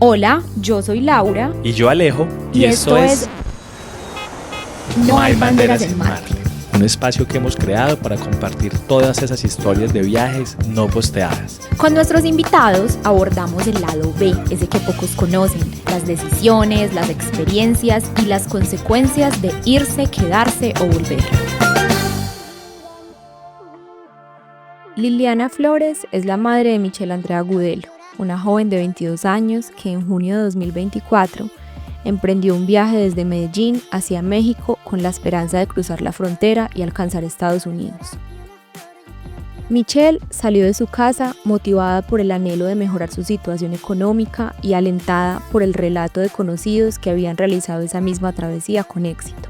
Hola, yo soy Laura. Y yo Alejo. Y esto es No hay banderas en Marte. Un espacio que hemos creado para compartir todas esas historias de viajes no posteadas. Con nuestros invitados abordamos el lado B, ese que pocos conocen, las decisiones, las experiencias y las consecuencias de irse, quedarse o volver. Liliana Flores es la madre de Michelle Andrea Agudelo, una joven de 22 años que en junio de 2024 emprendió un viaje desde Medellín hacia México con la esperanza de cruzar la frontera y alcanzar Estados Unidos. Michelle salió de su casa motivada por el anhelo de mejorar su situación económica y alentada por el relato de conocidos que habían realizado esa misma travesía con éxito.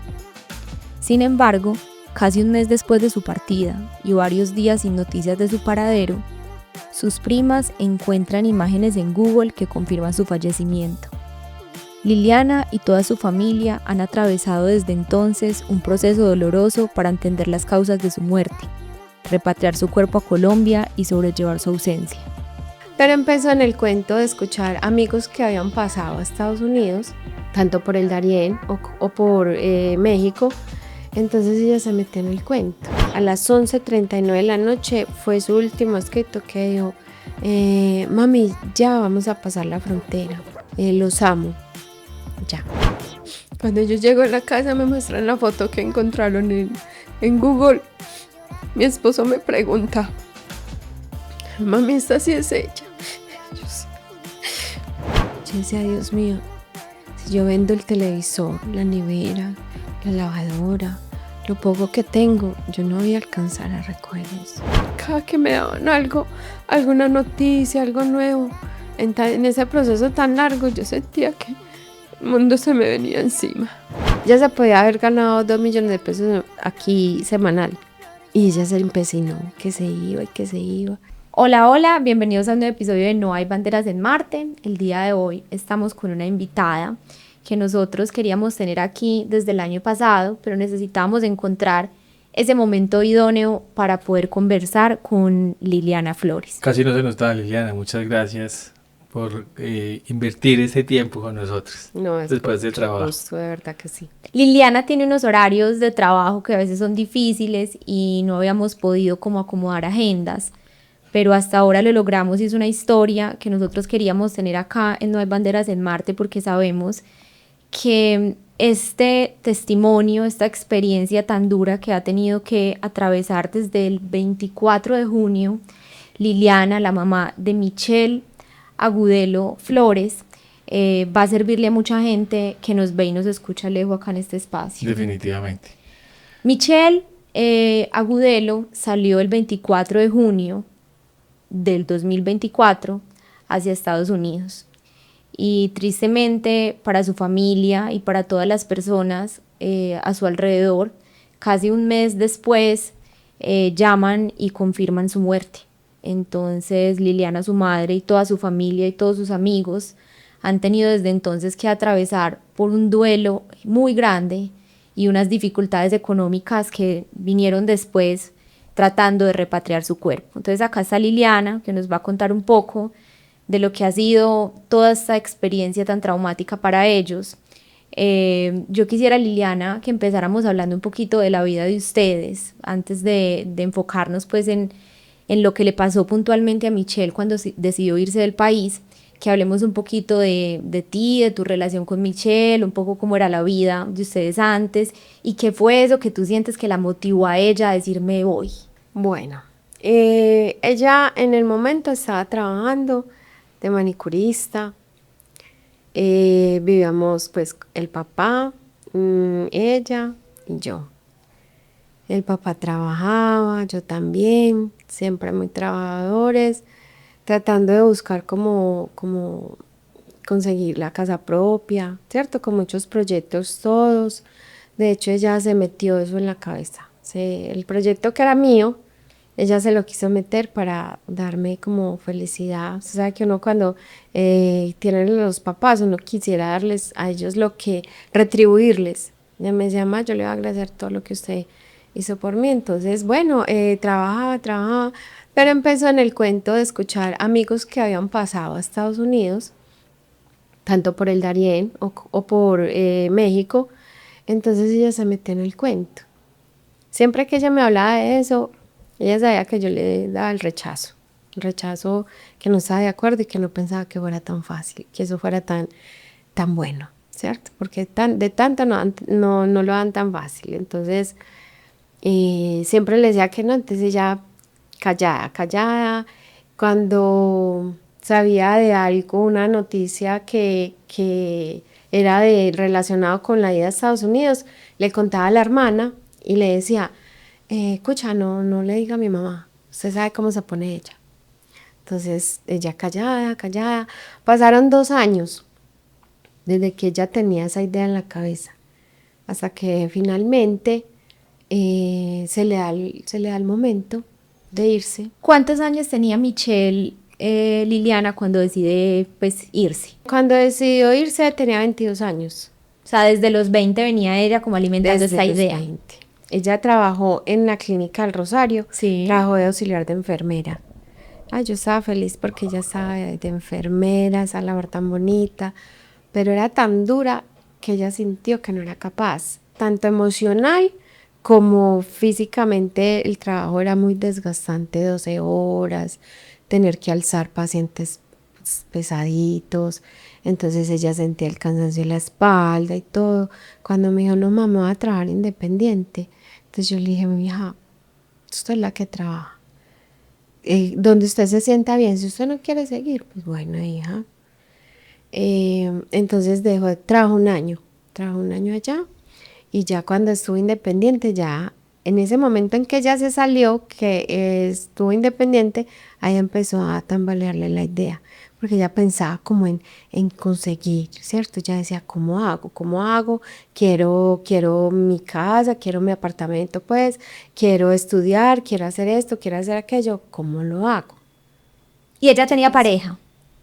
Sin embargo, casi un mes después de su partida y varios días sin noticias de su paradero, sus primas encuentran imágenes en Google que confirman su fallecimiento. Liliana y toda su familia han atravesado desde entonces un proceso doloroso para entender las causas de su muerte, repatriar su cuerpo a Colombia y sobrellevar su ausencia. Pero empezó en el cuento de escuchar amigos que habían pasado a Estados Unidos, tanto por el Darién o por México. Entonces ella se metió en el cuento. A las 11:39 de la noche fue su último escrito que dijo: mami, ya vamos a pasar la frontera, los amo. Ya. Cuando yo llego a la casa me muestran la foto que encontraron en Google. Mi esposo me pregunta: mami, ¿esta sí es ella? Yo decía, Dios mío, si yo vendo el televisor, la nevera, la lavadora, lo poco que tengo, yo no voy a alcanzar a recoger eso. Cada que me daban algo, alguna noticia, algo nuevo, en ese proceso tan largo, yo sentía que el mundo se me venía encima. Ya se podía haber ganado 2 millones de pesos aquí semanal. Y ella se empecinó, que se iba y que se iba. Hola, bienvenidos a un nuevo episodio de No hay banderas en Marte. El día de hoy estamos con una invitada que nosotros queríamos tener aquí desde el año pasado, pero necesitábamos encontrar ese momento idóneo para poder conversar con Liliana Flores. Casi no se nos da, Liliana. Muchas gracias por invertir ese tiempo con nosotros. No, es después del trabajo. Gusto, de verdad que sí. Liliana tiene unos horarios de trabajo que a veces son difíciles y no habíamos podido como acomodar agendas, pero hasta ahora lo logramos y es una historia que nosotros queríamos tener acá en No hay banderas en Marte porque sabemos que este testimonio, esta experiencia tan dura que ha tenido que atravesar desde el 24 de junio, Liliana, la mamá de Michelle Agudelo Flores, va a servirle a mucha gente que nos ve y nos escucha lejos acá en este espacio. Definitivamente. Michelle Agudelo salió el 24 de junio del 2024 hacia Estados Unidos. Y tristemente para su familia y para todas las personas a su alrededor, casi un mes después llaman y confirman su muerte. Entonces Liliana, su madre, y toda su familia y todos sus amigos han tenido desde entonces que atravesar por un duelo muy grande y unas dificultades económicas que vinieron después tratando de repatriar su cuerpo. Entonces acá está Liliana, que nos va a contar un poco de lo que ha sido toda esta experiencia tan traumática para ellos. Yo quisiera, Liliana, que empezáramos hablando un poquito de la vida de ustedes, antes de enfocarnos pues en lo que le pasó puntualmente a Michelle cuando decidió irse del país, que hablemos un poquito de ti, de tu relación con Michelle, un poco cómo era la vida de ustedes antes y qué fue eso que tú sientes que la motivó a ella a decir me voy. Bueno, ella en el momento estaba trabajando de manicurista. Vivíamos pues el papá, ella y yo. El papá trabajaba, yo también, siempre muy trabajadores, tratando de buscar como conseguir la casa propia, ¿cierto? Con muchos proyectos todos. De hecho, ella se metió eso en la cabeza. El proyecto que era mío, ella se lo quiso meter para darme como felicidad. O sea, que uno cuando tiene los papás, uno quisiera darles a ellos lo que, retribuirles. Ella me decía, mamá, yo le voy a agradecer todo lo que usted hizo por mí. Entonces, bueno, trabajaba, pero empezó en el cuento de escuchar amigos que habían pasado a Estados Unidos tanto por el Darién o por México. Entonces ella se metió en el cuento. Siempre que ella me hablaba de eso, ella sabía que yo le daba el rechazo que no estaba de acuerdo y que no pensaba que fuera tan fácil, que eso fuera tan bueno, ¿cierto? Porque de tanto no lo dan tan fácil. Entonces, siempre le decía que no, entonces ella callada. Cuando sabía de algo, una noticia que era relacionado con la ida a Estados Unidos, le contaba a la hermana y le decía, escucha, no le diga a mi mamá, usted sabe cómo se pone ella. Entonces ella callada. Pasaron 2 años desde que ella tenía esa idea en la cabeza, hasta que finalmente se le da el momento de irse. ¿Cuántos años tenía Michelle Liliana cuando decide pues irse? Cuando decidió irse tenía 22 años. O sea, desde los 20 venía ella como alimentando esta idea. 20. Ella trabajó en la clínica del Rosario, Sí. trabajó de auxiliar de enfermera. Ay, yo estaba feliz porque ella estaba de enfermera, esa labor tan bonita, pero era tan dura que ella sintió que no era capaz, tanto emocional como físicamente. El trabajo era muy desgastante, 12 horas, tener que alzar pacientes pesaditos, entonces ella sentía el cansancio en la espalda y todo. Cuando me dijo, no mamá, voy a trabajar independiente, entonces yo le dije, mi hija, usted es la que trabaja, donde usted se sienta bien, si usted no quiere seguir, pues bueno, hija. Entonces trabajó un año allá, y ya cuando estuvo independiente, ya en ese momento en que ella se salió, que estuvo independiente, ahí empezó a tambalearle la idea, porque ella pensaba como en conseguir, ¿cierto? Ella decía, ¿cómo hago? Quiero mi casa, quiero mi apartamento, pues, quiero estudiar, quiero hacer esto, quiero hacer aquello, ¿cómo lo hago? ¿Y ella tenía pareja?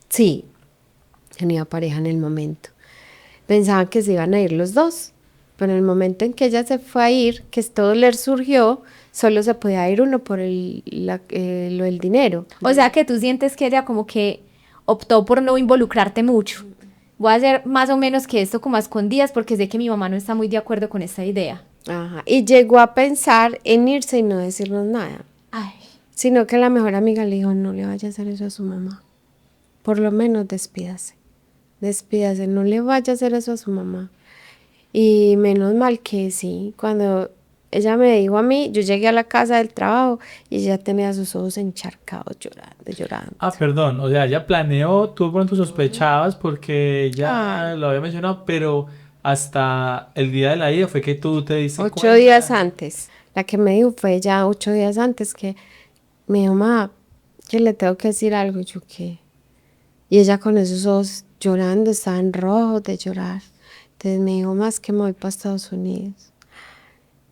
Sí, tenía pareja en el momento. Pensaban que se iban a ir los dos, pero en el momento en que ella se fue a ir, que todo le surgió, solo se podía ir uno por lo del dinero. O sea que tú sientes que ella como que optó por no involucrarte mucho. Voy a hacer más o menos que esto como a escondidas porque sé que mi mamá no está muy de acuerdo con esta idea. Ajá. Y llegó a pensar en irse y no decirnos nada. Ay. Sino que la mejor amiga le dijo, no le vaya a hacer eso a su mamá. Por lo menos despídase, no le vaya a hacer eso a su mamá. Y menos mal que sí, cuando ella me dijo a mí, yo llegué a la casa del trabajo y ella tenía sus ojos encharcados llorando. Ah, perdón, o sea, ella planeó, tú de pronto sospechabas porque ya lo había mencionado, pero hasta el día de la ida fue que tú te diste 8 cuenta. días antes, la que me dijo fue ya 8 días antes que me dijo, mamá, que le tengo que decir algo. Y yo, ¿qué? Y ella con esos ojos llorando, estaban rojos de llorar. Entonces me dijo, más que me voy para Estados Unidos.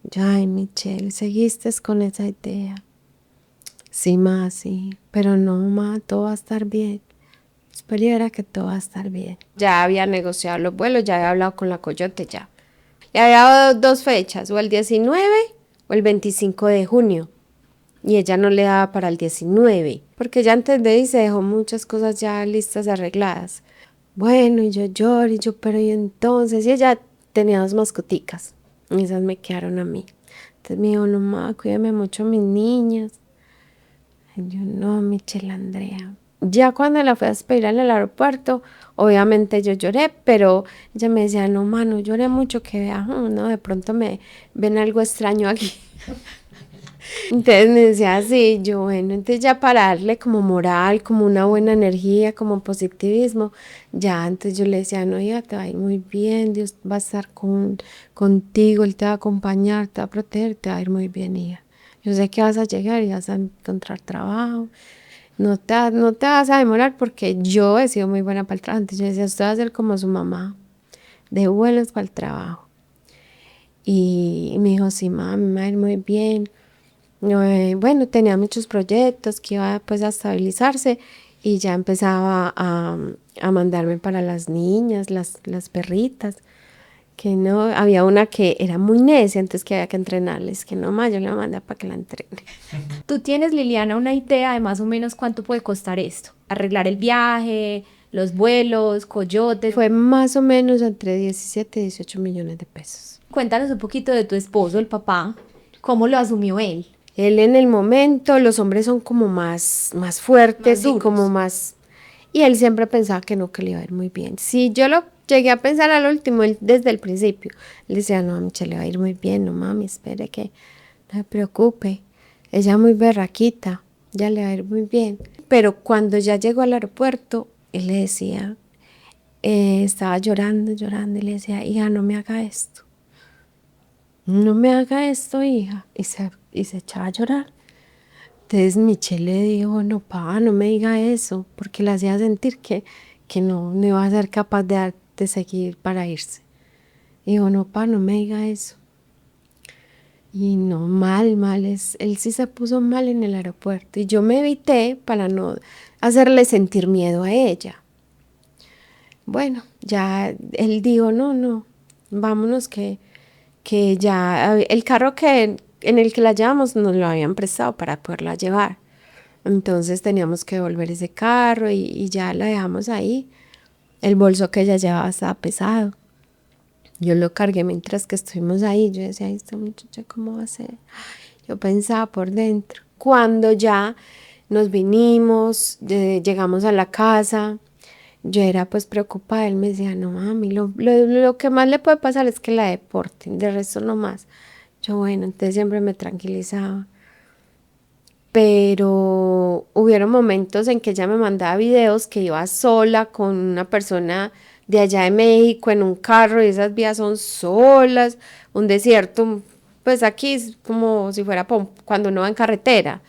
Yo, ay, Michelle, seguiste con esa idea. Sí, ma, sí, pero no, ma, todo va a estar bien. Espero y verá que todo va a estar bien. Ya había negociado los vuelos, ya había hablado con la Coyote, ya. Le había dado 2 fechas, o el 19 o el 25 de junio. Y ella no le daba para el 19, porque ya antes de irse dejó muchas cosas ya listas, arregladas. Bueno, y yo lloro, y yo, pero y entonces, y ella tenía 2 mascoticas, y esas me quedaron a mí. Entonces me dijo, no, ma, cuídame mucho a mis niñas. Y yo, no, Michelle Andrea. Ya cuando la fui a despedir en el aeropuerto, obviamente yo lloré, pero ella me decía, no, ma, no lloré mucho, que vea, no, de pronto me ven algo extraño aquí. Entonces me decía así, yo bueno, entonces ya para darle como moral, como una buena energía, como positivismo, ya antes yo le decía, no, hija, te va a ir muy bien, Dios va a estar contigo, Él te va a acompañar, te va a proteger, te va a ir muy bien, hija. Yo sé que vas a llegar y vas a encontrar trabajo, no te vas a demorar porque yo he sido muy buena para el trabajo. Entonces yo decía, usted va a ser como su mamá, de vuelos para el trabajo. Y me dijo, sí, mami, me va a ir muy bien. Bueno, tenía muchos proyectos que iba pues a estabilizarse y ya empezaba a mandarme para las niñas, las perritas, que no, había una que era muy necia, entonces que había que entrenarles, que no más, yo la mandé para que la entrene. ¿Tú tienes, Liliana, una idea de más o menos cuánto puede costar esto? Arreglar el viaje, los vuelos, Coyote. Fue más o menos entre 17 y 18 millones de pesos. Cuéntanos un poquito de tu esposo, el papá, ¿cómo lo asumió él? Él en el momento, los hombres son como más fuertes Más y duros. como más... Y él siempre pensaba que no, que le iba a ir muy bien. Sí, yo lo llegué a pensar al último, él, desde el principio. Él decía, no, a Michelle le va a ir muy bien, no mami, espere que no se preocupe. Ella es muy berraquita, ya le va a ir muy bien. Pero cuando ya llegó al aeropuerto, él le decía, estaba llorando, llorando, y le decía, hija, no me haga esto. No me haga esto, hija. Y se echaba a llorar. Entonces Michelle le dijo, no, pa, no me diga eso, porque le hacía sentir que no iba a ser capaz de seguir para irse. Y dijo, no, pa, no me diga eso. Y no, mal, él sí se puso mal en el aeropuerto. Y yo me evité para no hacerle sentir miedo a ella. Bueno, ya él dijo, no, vámonos que ya el carro en el que la llevamos nos lo habían prestado para poderla llevar. Entonces teníamos que devolver ese carro y ya la dejamos ahí. El bolso que ella llevaba estaba pesado. Yo lo cargué mientras que estuvimos ahí. Yo decía, ay, esta muchacha, ¿cómo va a ser? Yo pensaba por dentro. Cuando ya nos vinimos, llegamos a la casa, yo era pues preocupada. Él me decía, no mami, lo que más le puede pasar es que la deporten, de resto no más. Yo, bueno, entonces siempre me tranquilizaba. Pero hubieron momentos en que ella me mandaba videos que iba sola con una persona de allá de México en un carro y esas vías son solas, un desierto, pues aquí es como si fuera cuando uno va en carretera.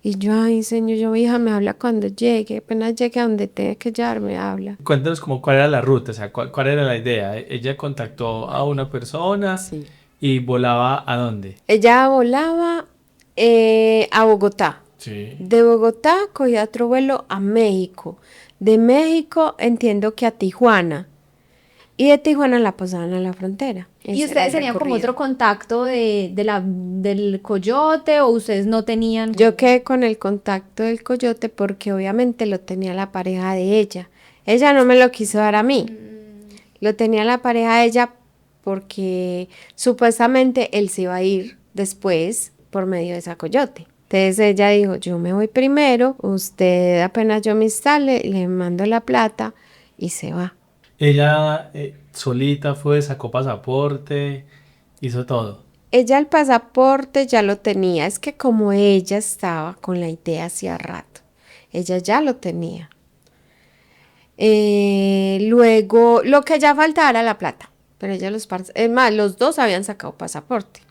Y yo, ay señor, yo hija, me habla cuando llegue, apenas llegue a donde tenga que llegar, me habla. Cuéntanos como cuál era la ruta, o sea, cuál era la idea. Ella contactó a una persona Sí. y volaba ¿a dónde? Ella volaba a Bogotá. Sí. De Bogotá cogía otro vuelo a México. De México entiendo que a Tijuana. Y de Tijuana la pasaban a la frontera. ¿Y Ese era ustedes el tenían como recorrido. otro contacto del Coyote o ustedes no tenían? Yo quedé con el contacto del Coyote porque obviamente lo tenía la pareja de ella. Ella no me lo quiso dar a mí. Lo tenía la pareja de ella porque supuestamente él se iba a ir después por medio de esa Coyote. Entonces ella dijo, yo me voy primero, usted apenas yo me instale, le mando la plata y se va. Ella solita fue, sacó pasaporte, hizo todo. Ella el pasaporte ya lo tenía, es que como ella estaba con la idea hacía rato, ella ya lo tenía. Luego, lo que ya faltaba era la plata, pero ella es más, los dos habían sacado pasaporte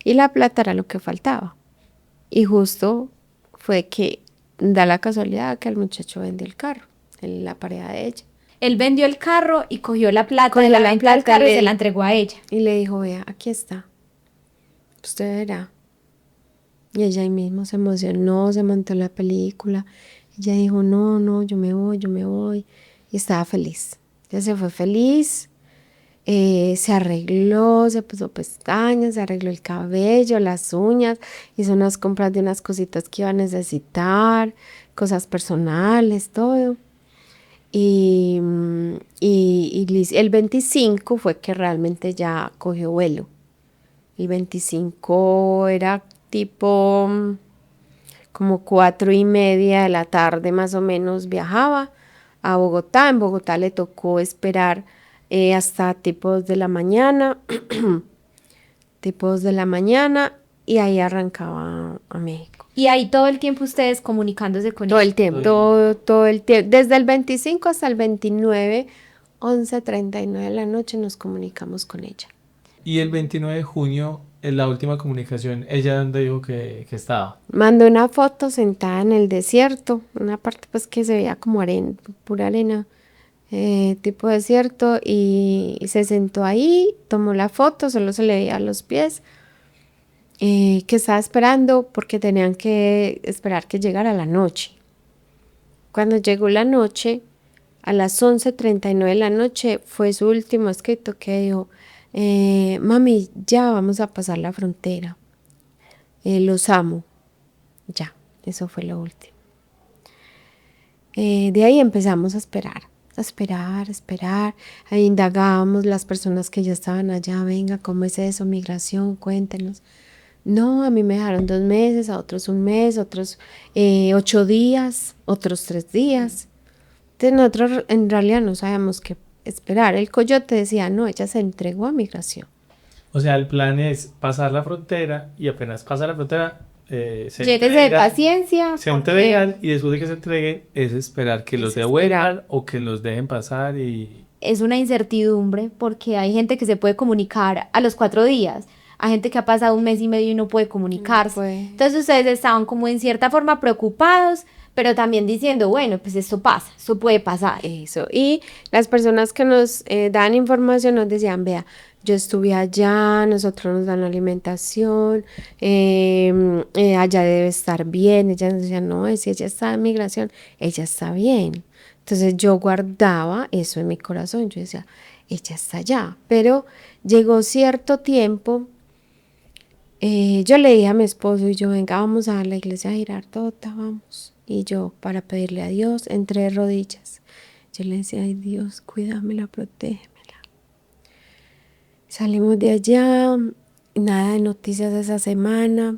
y la plata era lo que faltaba. Y justo fue que da la casualidad que el muchacho vendió el carro, la pareja de ella. Él vendió el carro y cogió la plata Cogió de la la venta del plata, carro y le- se la entregó a ella. Y le dijo, vea, aquí está, usted verá. Y ella ahí mismo se emocionó, se montó la película. Ella dijo, no, yo me voy. Y estaba feliz. Ella se fue feliz, se arregló, se puso pestañas, se arregló el cabello, las uñas, hizo unas compras de unas cositas que iba a necesitar, cosas personales, todo. Y el 25 fue que realmente ya cogió vuelo. El 25 era tipo como 4:30 de la tarde más o menos viajaba a Bogotá. En Bogotá le tocó esperar hasta tipo 2 de la mañana, tipo 2 de la mañana y ahí arrancaba a México. Y ahí todo el tiempo ustedes comunicándose con Todo ella. el tiempo, todo el tiempo, desde el 25 hasta el 29, 11:39 de la noche nos comunicamos con ella. Y el 29 de junio, en la última comunicación, ¿ella dónde dijo que estaba? Mandó una foto sentada en el desierto, una parte pues que se veía como arena, pura arena, tipo desierto, y se sentó ahí, tomó la foto, solo se le veía los pies, que estaba esperando porque tenían que esperar que llegara la noche. Cuando llegó la noche, a las 11:39 de la noche, fue su último escrito que dijo, mami, ya vamos a pasar la frontera, los amo. Ya, eso fue lo último. De ahí empezamos a esperar, a esperar. Ahí indagábamos las personas que ya estaban allá, venga, ¿cómo es eso? Migración, cuéntenos. No, a mí me dejaron 2 meses, a otros 1 mes, otros 8 días, otros 3 días. Entonces nosotros en realidad no sabíamos qué esperar. El coyote decía, no, ella se entregó a migración. O sea, el plan es pasar la frontera y apenas pasa la frontera, se Lléguese de entrega, paciencia, se porque entregan y después de que se entreguen es esperar que los Es esperar. devuelvan o que los dejen pasar y... es una incertidumbre, porque hay gente que se puede comunicar a los 4 días, hay gente que ha pasado 1 mes y medio y no puede comunicarse. puede. Entonces ustedes estaban como en cierta forma preocupados, pero también diciendo, bueno, pues esto pasa, esto puede pasar. Eso. Y las personas que nos dan información nos decían, vea, yo estuve allá, nosotros nos dan alimentación, allá debe estar bien. Ella nos decía, no, si ella está en migración, ella está bien. Entonces yo guardaba eso en mi corazón, yo decía, ella está allá. Pero llegó cierto tiempo, yo le dije a mi esposo y yo, venga, vamos a la iglesia a Girardota, vamos. Y yo, para pedirle a Dios, entre rodillas, yo le decía, ay Dios, cuídamela, protégemela. Salimos de allá, nada de noticias esa semana.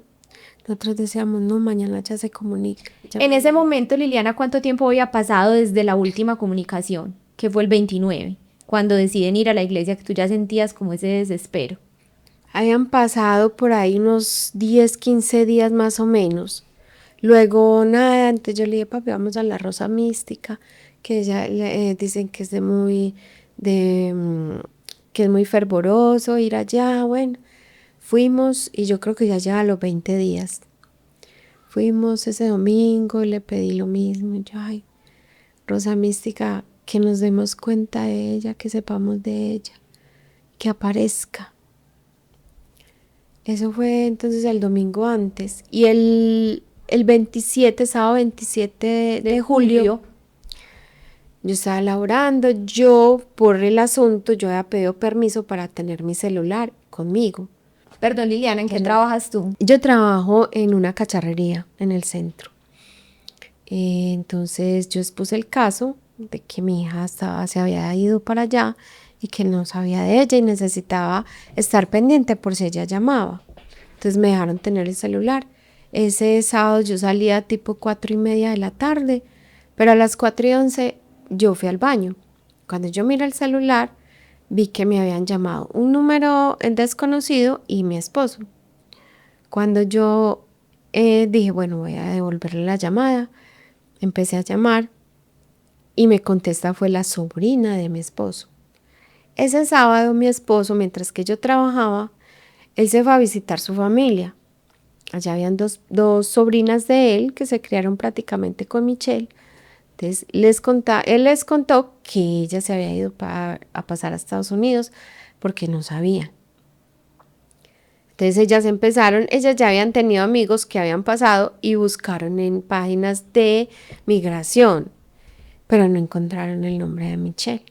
Nosotros decíamos, no, mañana ya se comunica. En ese momento, Liliana, ¿cuánto tiempo había pasado desde la última comunicación, que fue el 29, cuando deciden ir a la iglesia, que tú ya sentías como ese desespero? Habían pasado por ahí unos 10, 15 días más o menos. Luego, nada, antes yo le dije, papi, vamos a la Rosa Mística, que ella dicen que es que es muy fervoroso ir allá. Bueno, fuimos y yo creo que ya lleva los 20 días. Fuimos ese domingo, le pedí lo mismo. Y yo, ay, Rosa Mística, que nos demos cuenta de ella, que sepamos de ella, que aparezca. Eso fue entonces el domingo antes. Y el 27, sábado 27 de julio, yo estaba laborando. Yo, por el asunto, yo había pedido permiso para tener mi celular conmigo. Perdón, Liliana, ¿en qué trabajas tú? Yo trabajo en una cacharrería en el centro. Entonces yo expuse el caso de que mi hija se había ido para allá y que no sabía de ella y necesitaba estar pendiente por si ella llamaba. Entonces me dejaron tener el celular. Ese sábado yo salía tipo 4:30 de la tarde, pero a las 4:11 yo fui al baño. Cuando yo miré el celular, vi que me habían llamado un número desconocido y mi esposo. Cuando yo dije, bueno, voy a devolverle la llamada, empecé a llamar y me contesta fue la sobrina de mi esposo. Ese sábado mi esposo, mientras que yo trabajaba, él se fue a visitar su familia. Allá habían dos sobrinas de él que se criaron prácticamente con Michelle. Entonces él les contó que ella se había ido a pasar a Estados Unidos porque no sabían. Entonces ellas ya habían tenido amigos que habían pasado y buscaron en páginas de migración, pero no encontraron el nombre de Michelle.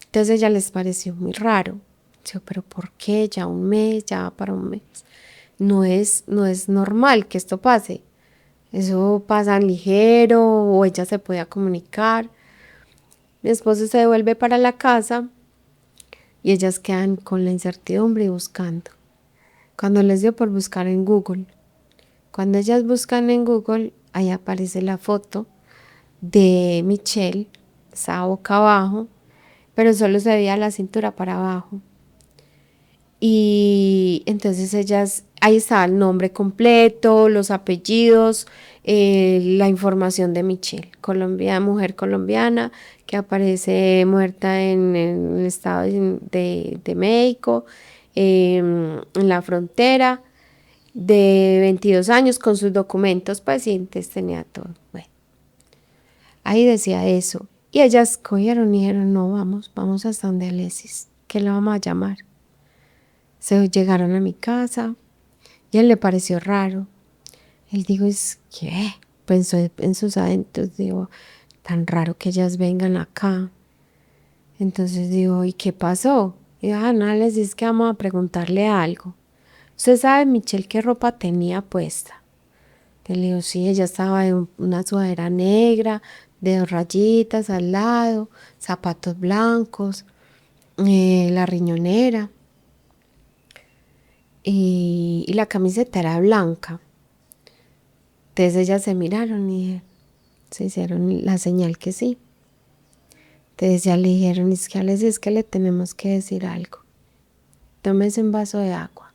Entonces a ella les pareció muy raro. Dijo, pero ¿por qué? Ya 1 mes, ya va para 1 mes. No es normal que esto pase. Eso pasa ligero o ella se podía comunicar. Mi esposo se devuelve para la casa y ellas quedan con la incertidumbre y buscando. Cuando les dio por buscar en Google, cuando ellas buscan en Google, ahí aparece la foto de Michelle, estaba boca abajo, pero solo se veía la cintura para abajo. Y entonces ahí estaba el nombre completo, los apellidos, la información de Michelle, mujer colombiana que aparece muerta en el estado de México, en la frontera, de 22 años con sus documentos pacientes, tenía todo. Bueno, ahí decía eso. Y ellas cogieron y dijeron, no, vamos hasta donde Alexis, que la vamos a llamar. Se llegaron a mi casa y a él le pareció raro. Él dijo, ¿qué? Pensó en sus adentros, digo, tan raro que ellas vengan acá. Entonces digo, ¿y qué pasó? Y no, les dice que vamos a preguntarle algo. ¿Usted sabe, Michelle, qué ropa tenía puesta? Le digo, sí, ella estaba en una sudadera negra, de 2 rayitas al lado, zapatos blancos, la riñonera y la camiseta era blanca. Entonces ellas se miraron y se hicieron la señal que sí. Entonces ya le dijeron, es que le tenemos que decir algo. Tómese un vaso de agua.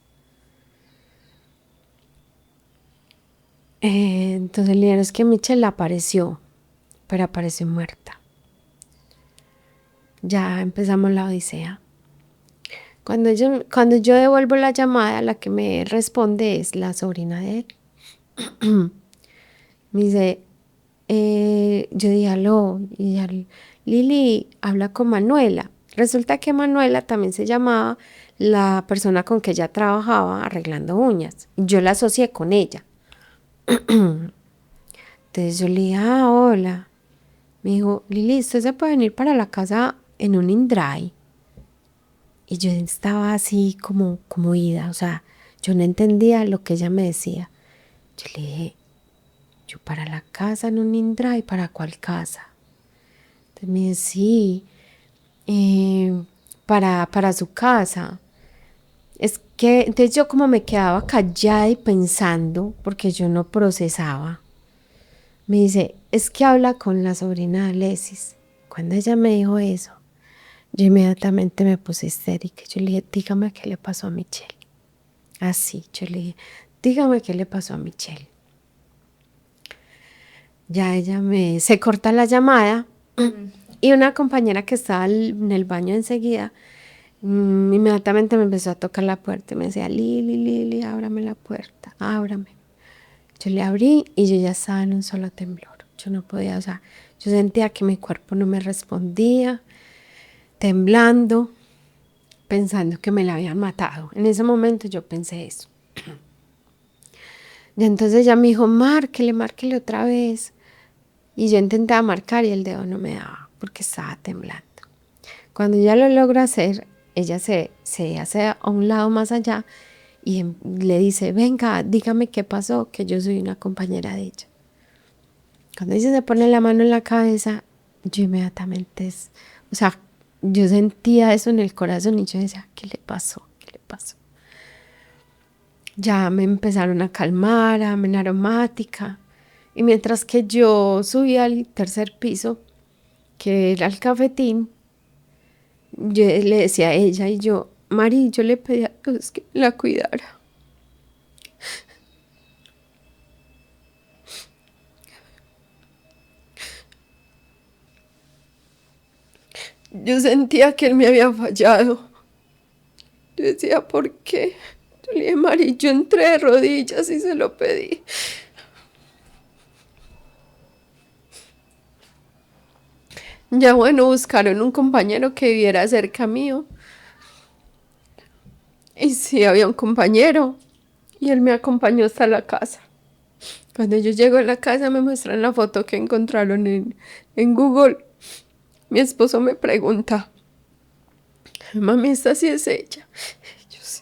Entonces le dijeron, es que Michelle apareció, pero apareció muerta. Ya empezamos la odisea. Cuando yo devuelvo la llamada, la que me responde es la sobrina de él. Me dice, yo dije, aló, y ella, Lili, habla con Manuela. Resulta que Manuela también se llamaba la persona con que ella trabajaba arreglando uñas. Yo la asocié con ella. Entonces yo le dije, hola. Me dijo, Lili, ¿usted se puede venir para la casa en un InDrive? Y yo estaba así como ida, o sea, yo no entendía lo que ella me decía. Yo le dije, yo para la casa en un InDrive, ¿para cuál casa? Entonces me dice, sí, para su casa. Es que, entonces yo como me quedaba callada y pensando, porque yo no procesaba. Me dice, es que habla con la sobrina de Alexis. Cuando ella me dijo eso, yo inmediatamente me puse histérica. Yo le dije, dígame qué le pasó a Michelle. Así, yo le dije, dígame qué le pasó a Michelle. Ya se corta la llamada y una compañera que estaba en el baño enseguida, inmediatamente me empezó a tocar la puerta y me decía, Lili, ábrame la puerta, ábrame. Yo le abrí y yo ya estaba en un solo temblor. Yo no podía, o sea, yo sentía que mi cuerpo no me respondía, temblando, pensando que me la habían matado. En ese momento yo pensé eso. Y entonces ella me dijo, márquele otra vez. Y yo intentaba marcar y el dedo no me daba porque estaba temblando. Cuando ya lo logra hacer, ella se hace a un lado más allá y le dice, venga, dígame qué pasó, que yo soy una compañera de ella. Cuando ella se pone la mano en la cabeza, yo inmediatamente, o sea, yo sentía eso en el corazón y yo decía, ¿qué le pasó? ¿Qué le pasó? Ya me empezaron a calmar, a darme aromática. Y mientras que yo subía al 3er piso, que era el cafetín, yo le decía a ella y yo, Mari, yo le pedí a Dios que la cuidara. Yo sentía que él me había fallado. Yo decía, ¿por qué? Yo le dije, Mari, yo entré de rodillas y se lo pedí. Ya bueno, buscaron un compañero que viviera cerca mío. Y sí, había un compañero. Y él me acompañó hasta la casa. Cuando yo llego a la casa me muestran la foto que encontraron en Google. Mi esposo me pregunta, mami, ¿esta sí es ella? Yo sí.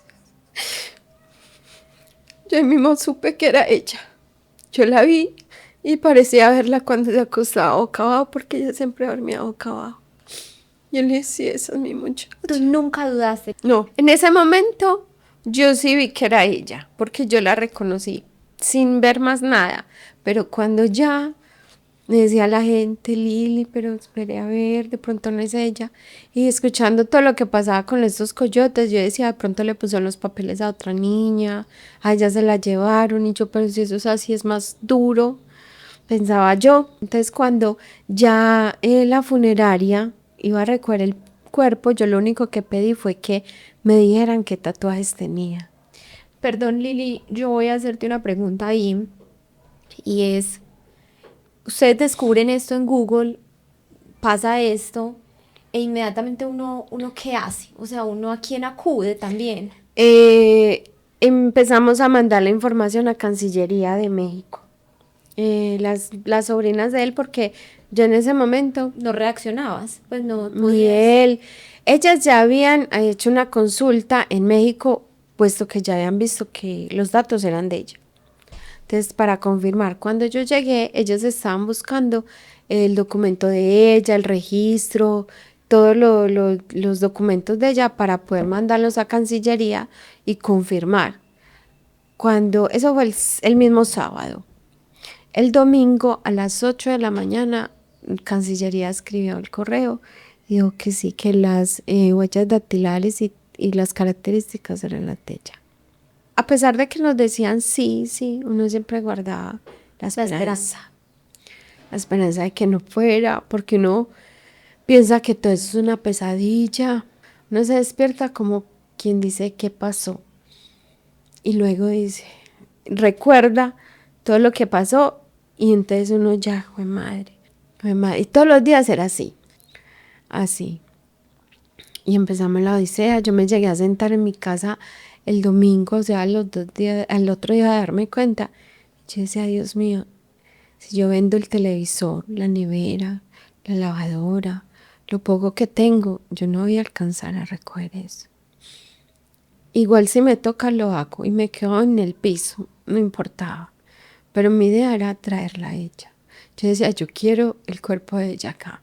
Yo ahí mismo supe que era ella. Yo la vi y parecía verla cuando se acostaba boca abajo porque ella siempre dormía boca abajo. Yo le dije, sí, esa es mi muchacha. ¿Tú nunca dudaste? No, en ese momento yo sí vi que era ella, porque yo la reconocí sin ver más nada. Pero cuando ya me decía la gente, Lili, pero esperé a ver, de pronto no es ella. Y escuchando todo lo que pasaba con estos coyotes, yo decía, de pronto le pusieron los papeles a otra niña, a ella se la llevaron, y yo, pero si eso es así, es más duro, pensaba yo. Entonces cuando ya la funeraria iba a recoger el cuerpo, yo lo único que pedí fue que me dijeran qué tatuajes tenía. Perdón, Lili, yo voy a hacerte una pregunta ahí, y es, ustedes descubren esto en Google, pasa esto, e inmediatamente uno ¿qué hace? O sea, uno ¿a quién acude también? Empezamos a mandar la información a Cancillería de México. Las sobrinas de él, porque yo en ese momento, ¿No reaccionabas? Pues no ni podías. él, ellas ya habían hecho una consulta en México, puesto que ya habían visto que los datos eran de ella. Entonces, para confirmar, cuando yo llegué, ellos estaban buscando el documento de ella, el registro, todos los documentos de ella para poder mandarlos a Cancillería y confirmar. Cuando, eso fue el mismo sábado. El domingo a las 8 de la mañana, Cancillería escribió el correo, dijo que sí, que las huellas dactilares y las características eran las de ella. A pesar de que nos decían sí, uno siempre guardaba la esperanza. La esperanza de que no fuera, porque uno piensa que todo eso es una pesadilla. Uno se despierta como quien dice qué pasó. Y luego dice, recuerda todo lo que pasó y entonces uno ya, fue madre. Y todos los días era así. Y empezamos la odisea. Yo me llegué a sentar en mi casa el domingo, o sea, los 2 días, al otro día de darme cuenta. Yo decía, Dios mío, si yo vendo el televisor, la nevera, la lavadora, lo poco que tengo, yo no voy a alcanzar a recoger eso. Igual si me toca lo hago y me quedo en el piso, no importaba. Pero mi idea era traerla a ella. Yo decía, yo quiero el cuerpo de ella acá.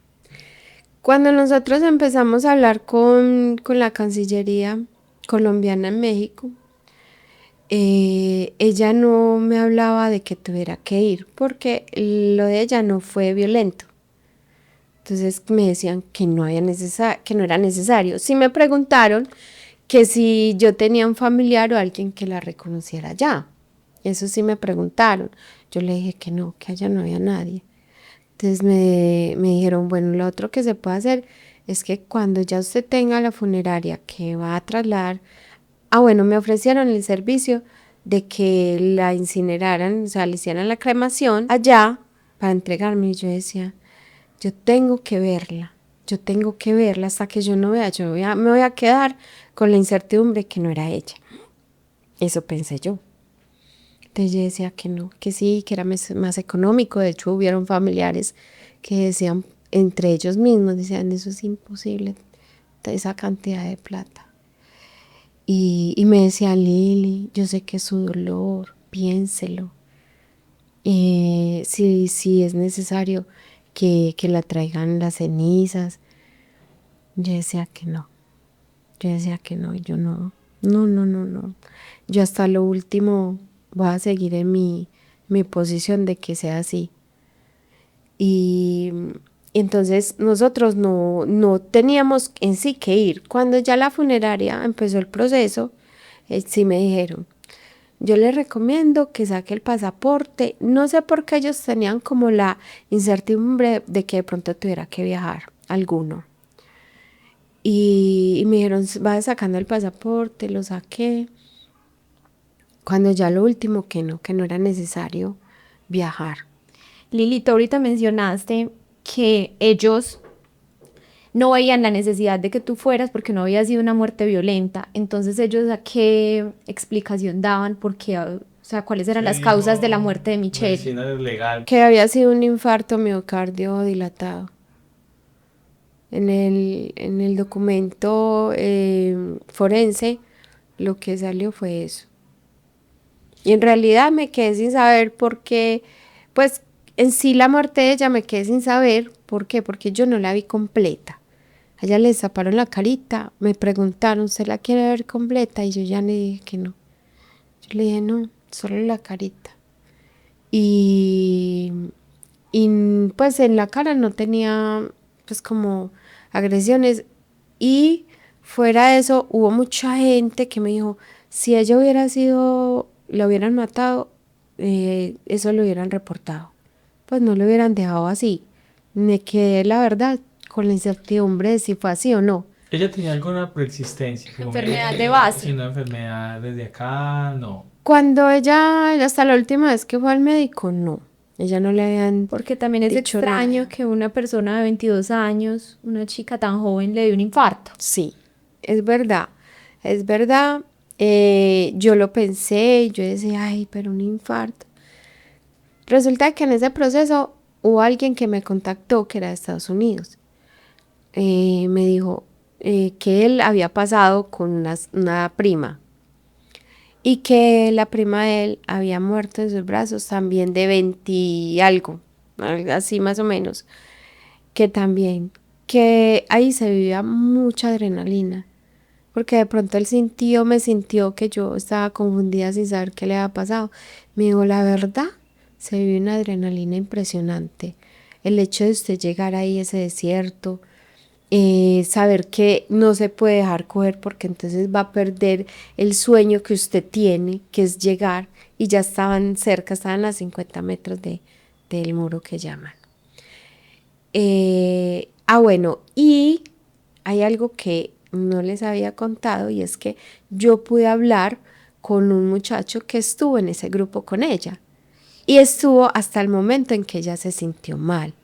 Cuando nosotros empezamos a hablar con la Cancillería colombiana en México, ella no me hablaba de que tuviera que ir, porque lo de ella no fue violento. Entonces me decían que no era necesario. Sí me preguntaron que si yo tenía un familiar o alguien que la reconociera allá. Eso sí me preguntaron. Yo le dije que no, que allá no había nadie. Entonces me dijeron, bueno, lo otro que se puede hacer es que cuando ya usted tenga la funeraria que va a trasladar, bueno, me ofrecieron el servicio de que la incineraran, o sea, le hicieran la cremación allá para entregarme. Y yo decía, yo tengo que verla hasta que yo no vea, me voy a quedar con la incertidumbre que no era ella. Eso pensé yo. Entonces yo decía que no, que sí, que era más económico. De hecho, hubieron familiares que decían, entre ellos mismos, decían, eso es imposible, esa cantidad de plata. Y me decía, Lili, yo sé que es su dolor, piénselo. Si es necesario que la traigan las cenizas. Yo decía que no, y yo no. Yo hasta lo último voy a seguir en mi posición de que sea así. Y entonces nosotros no teníamos en sí que ir. Cuando ya la funeraria empezó el proceso, sí me dijeron, yo le recomiendo que saque el pasaporte. No sé por qué ellos tenían como la incertidumbre de que de pronto tuviera que viajar alguno. Y me dijeron, vaya sacando el pasaporte, lo saqué. Cuando ya lo último que no era necesario viajar. Lili, tú ahorita mencionaste que ellos no veían la necesidad de que tú fueras porque no había sido una muerte violenta. Entonces, ¿ellos a qué explicación daban? O sea, ¿cuáles eran las causas de la muerte de Michelle? Medicina legal. Que había sido un infarto miocardio dilatado. En el documento forense, lo que salió fue eso. Y en realidad me quedé sin saber por qué, pues en sí la muerte de ella me quedé sin saber. ¿Por qué? Porque yo no la vi completa. A ella le destaparon la carita, me preguntaron, ¿se la quiere ver completa? Y yo ya le dije que no. Yo le dije, no, solo la carita. Y pues en la cara no tenía pues como agresiones. Y fuera de eso hubo mucha gente que me dijo, si ella hubiera sido, la hubieran matado, eso lo hubieran reportado. Pues no lo hubieran dejado así. Me quedé, la verdad, con la incertidumbre de si fue así o no. ¿Ella tenía alguna preexistencia? Enfermedad de base. Una enfermedad desde acá, no. Cuando ella, hasta la última vez que fue al médico, no. Ella no le habían Porque también es dicho extraño nada. que una persona de 22 años, una chica tan joven, le dio un infarto. Sí, es verdad. Yo lo pensé, yo decía, ay, pero un infarto. Resulta que en ese proceso hubo alguien que me contactó que era de Estados Unidos. Me dijo que él había pasado con una prima y que la prima de él había muerto en sus brazos también de 20 y algo así más o menos, que también, que ahí se vivía mucha adrenalina, porque de pronto me sintió que yo estaba confundida sin saber qué le había pasado. Me dijo, la verdad, se vive una adrenalina impresionante. El hecho de usted llegar ahí a ese desierto, saber que no se puede dejar coger porque entonces va a perder el sueño que usted tiene, que es llegar, y ya estaban cerca, estaban a 50 metros del muro que llaman. Bueno, y hay algo que no les había contado y es que yo pude hablar con un muchacho que estuvo en ese grupo con ella y estuvo hasta el momento en que ella se sintió mal.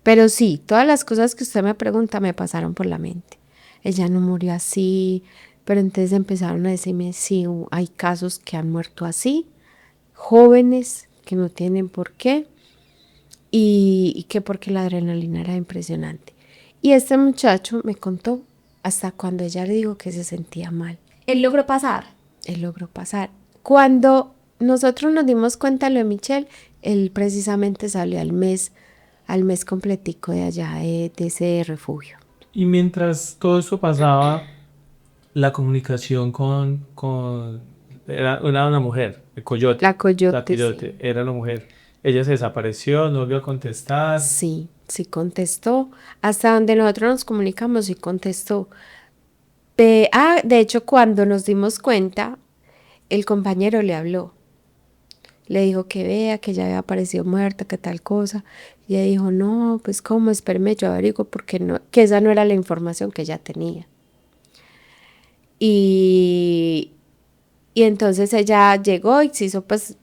Pero sí, todas las cosas que usted me pregunta me pasaron por la mente. Ella no murió así, pero entonces empezaron a decirme, sí, hay casos que han muerto así, jóvenes que no tienen por qué, y que porque la adrenalina era impresionante. Y este muchacho me contó hasta cuando ella le dijo que se sentía mal. ¿Él logró pasar? Él logró pasar. Cuando nosotros nos dimos cuenta de lo de Michelle, él precisamente salió al mes completico de allá, de ese refugio. Y mientras todo esto pasaba, la comunicación era una mujer, el coyote. La coyote, La coyote, sí. era la mujer. Ella se desapareció, no volvió a contestar. Sí, sí contestó. Hasta donde nosotros nos comunicamos, sí contestó. De hecho, cuando nos dimos cuenta, el compañero le habló. Le dijo que vea, que ya había aparecido muerta, que tal cosa. Y ella dijo, no, pues cómo, espéreme, yo averiguo, porque no, que esa no era la información que ella tenía. Y entonces ella llegó y se hizo, pues,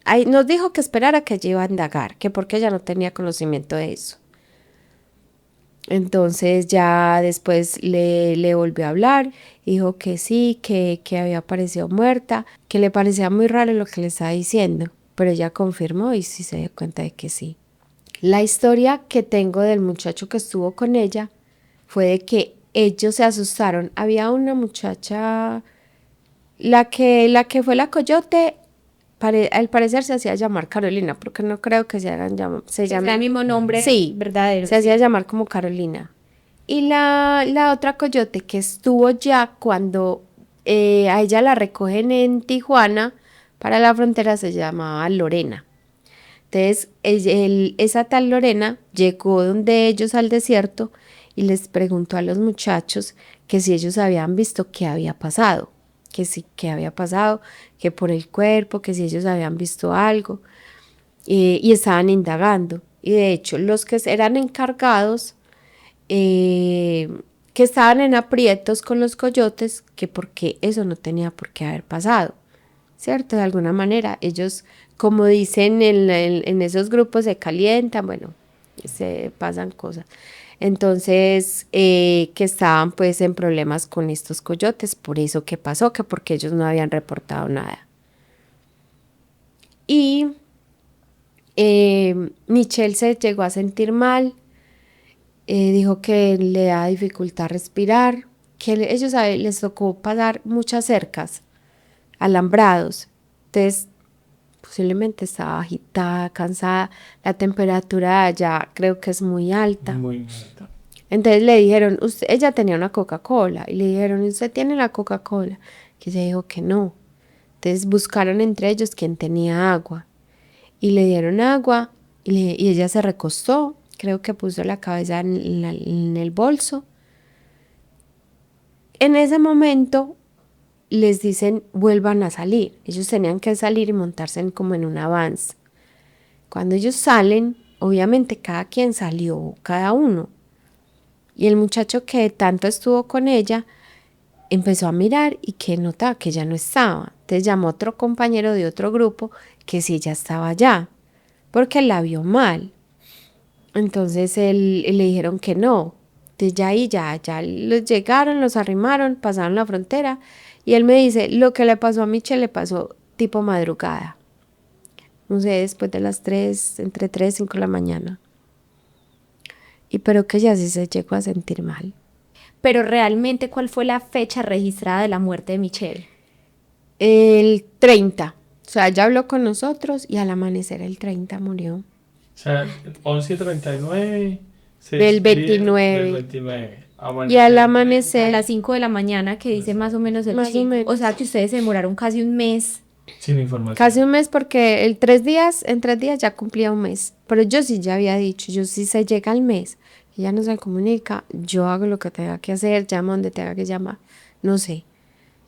ahí nos dijo que esperara que ella iba a indagar, que porque ella no tenía conocimiento de eso. Entonces ya después le volvió a hablar, dijo que sí, que había aparecido muerta, que le parecía muy raro lo que le estaba diciendo, pero ella confirmó y sí se dio cuenta de que sí. La historia que tengo del muchacho que estuvo con ella fue de que ellos se asustaron. Había una muchacha, la que fue la coyote, al parecer se hacía llamar Carolina, porque no creo que se llame el mismo nombre, sí, verdadero. se hacía llamar como Carolina. Y la otra coyote que estuvo ya cuando a ella la recogen en Tijuana para la frontera se llamaba Lorena. Entonces esa tal Lorena llegó donde ellos al desierto y les preguntó a los muchachos que si ellos habían visto qué había pasado, que sí, qué había pasado, que por el cuerpo, que si ellos habían visto algo, y estaban indagando. Y de hecho los que eran encargados, que estaban en aprietos con los coyotes, que porque eso no tenía por qué haber pasado, ¿cierto? De alguna manera ellos, como dicen en esos grupos, se calientan, bueno, se pasan cosas. Entonces, que estaban pues en problemas con estos coyotes, por eso que pasó, que porque ellos no habían reportado nada. Y Michelle se llegó a sentir mal, dijo que le da dificultad respirar, que ellos les tocó pasar muchas cercas, alambrados. Entonces, posiblemente estaba agitada, cansada, la temperatura de allá creo que es muy alta. Muy alta. Entonces le dijeron, ella tenía una Coca-Cola, y le dijeron, ¿usted tiene la Coca-Cola? Que ella dijo que no. Entonces buscaron entre ellos quién tenía agua, y le dieron agua, y ella se recostó, creo que puso la cabeza en el bolso. En ese momento les dicen, vuelvan a salir. Ellos tenían que salir y montarse como en un avance. Cuando ellos salen, obviamente cada quien salió, cada uno. Y el muchacho que tanto estuvo con ella empezó a mirar y que notaba que ella no estaba. Entonces llamó a otro compañero de otro grupo que sí ella estaba allá, porque la vio mal. Entonces le dijeron que no. Entonces ya los llegaron, los arrimaron, pasaron la frontera. Y él me dice, lo que le pasó a Michelle le pasó tipo madrugada. No sé, después de las 3, entre 3 y 5 de la mañana. Y pero que ella sí se llegó a sentir mal. Pero realmente, ¿cuál fue la fecha registrada de la muerte de Michelle? El 30. O sea, ella habló con nosotros y al amanecer el 30 murió. O sea, 11:39, Del 29. del 29. Y al A amanecer, las 5 de la mañana que dice más o menos el Más o chico. menos. O sea que ustedes se demoraron casi un mes. Sin información. casi un mes porque en 3 días ya cumplía un mes. Pero yo sí ya había dicho, yo sí se llega al mes, ella no se comunica, yo hago lo que tenga que hacer, llamo donde tenga que llamar, no sé.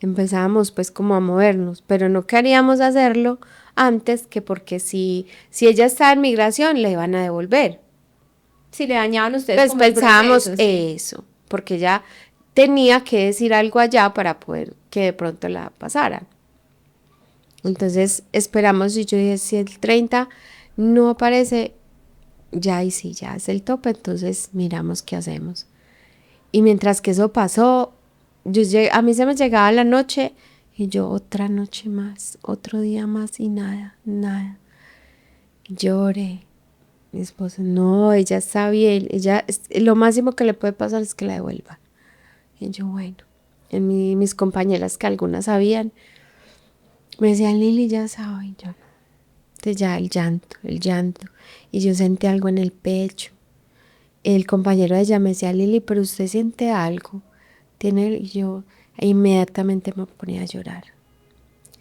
Empezábamos pues como a movernos, pero no queríamos hacerlo antes que porque si ella estaba en migración le iban a devolver. Si le dañaban a ustedes Pues como el pensábamos proceso, sí. eso, porque ella tenía que decir algo allá para poder que de pronto la pasaran. Entonces esperamos y yo dije, si el 30 no aparece, ya y sí, ya es el tope, entonces miramos qué hacemos. Y mientras que eso pasó, a mí se me llegaba la noche y yo otra noche más, otro día más y nada, nada. Lloré. Mi esposo, no, ella está bien, lo máximo que le puede pasar es que la devuelva. Y yo, bueno, mis compañeras que algunas sabían, me decían, Lili, ya sabe, y yo no. Entonces ya el llanto. Y yo sentí algo en el pecho. El compañero de ella me decía, Lili, pero usted siente algo. Y yo inmediatamente me ponía a llorar.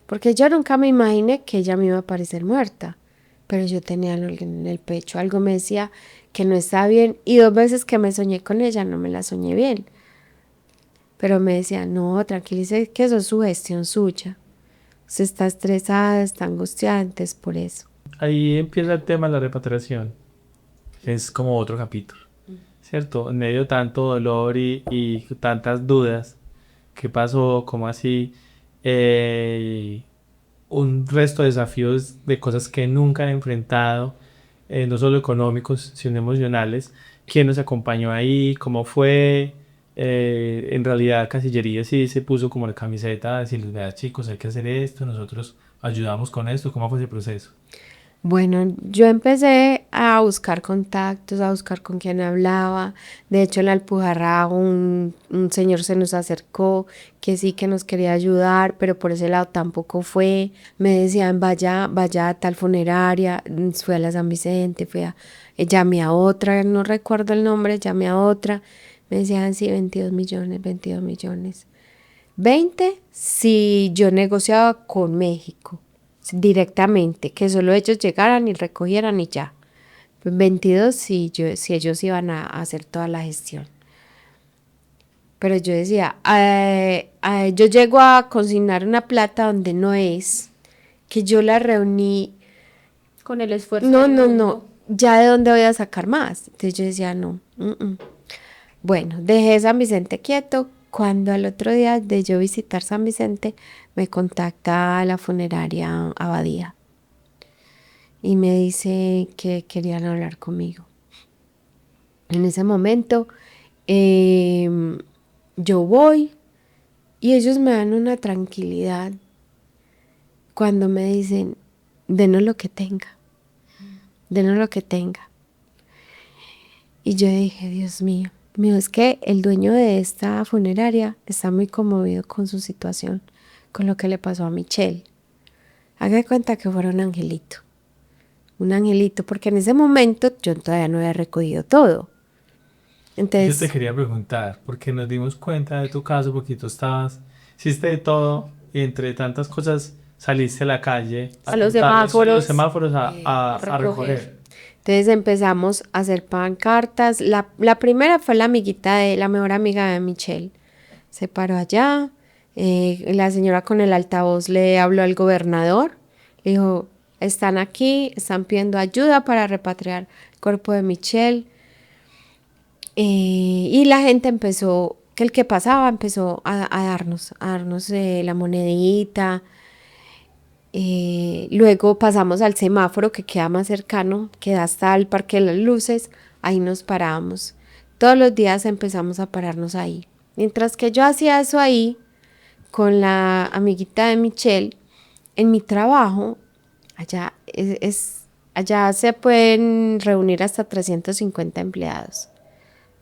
Porque yo nunca me imaginé que ella me iba a parecer muerta. Pero yo tenía algo en el pecho. Algo me decía que no estaba bien. Y 2 veces que me soñé con ella, no me la soñé bien. Pero me decía, no, tranquilice, que eso es sugestión suya. Usted está estresada, está angustiada, entonces por eso. Ahí empieza el tema de la repatriación. Es como otro capítulo, ¿cierto? En medio de tanto dolor y tantas dudas. ¿Qué pasó? ¿Cómo así? Un resto de desafíos de cosas que nunca han enfrentado, no solo económicos, sino emocionales. ¿Quién nos acompañó ahí? ¿Cómo fue? En realidad, Casillería sí se puso como la camiseta, decirles, vea chicos, hay que hacer esto, nosotros ayudamos con esto. ¿Cómo fue ese proceso? Bueno, yo empecé a buscar contactos, a buscar con quién hablaba. De hecho, en la Alpujarra un señor se nos acercó que sí que nos quería ayudar, pero por ese lado tampoco fue. Me decían, vaya a tal funeraria. Fui a la San Vicente, llamé a otra, no recuerdo el nombre, llamé a otra. Me decían, sí, 22 millones, 22 millones. 20 si yo negociaba con México directamente, que solo ellos llegaran y recogieran y ya. 22 si ellos iban a hacer toda la gestión. Pero yo decía, yo llego a consignar una plata donde no es, que yo la reuní. Con el esfuerzo No, del no, mundo. no, ya de dónde voy a sacar más. Entonces yo decía, no. Bueno, dejé San Vicente quieto. Cuando al otro día de yo visitar San Vicente, me contacta la funeraria Abadía y me dice que querían hablar conmigo. En ese momento yo voy y ellos me dan una tranquilidad cuando me dicen, denos lo que tenga, denos lo que tenga. Y yo dije, Dios mío, es que el dueño de esta funeraria está muy conmovido con su situación, con lo que le pasó a Michelle. Haga de cuenta que fuera un angelito, porque en ese momento yo todavía no había recogido todo. Entonces, Yo te quería preguntar, porque nos dimos cuenta de tu caso, porque tú hiciste de todo y entre tantas cosas saliste a la calle, A los los semáforos. semáforos a recoger. entonces empezamos a hacer pancartas. La primera fue la mejor amiga de Michelle. Se paró allá, la señora con el altavoz le habló al gobernador, le dijo, están aquí, están pidiendo ayuda para repatriar el cuerpo de Michelle. Y la gente empezó, que el que pasaba empezó a darnos la monedita. Luego pasamos al semáforo que queda más cercano, que da hasta el Parque de las Luces, ahí nos parábamos. Todos los días empezamos a pararnos ahí. Mientras que yo hacía eso ahí, con la amiguita de Michelle, en mi trabajo, allá se pueden reunir hasta 350 empleados.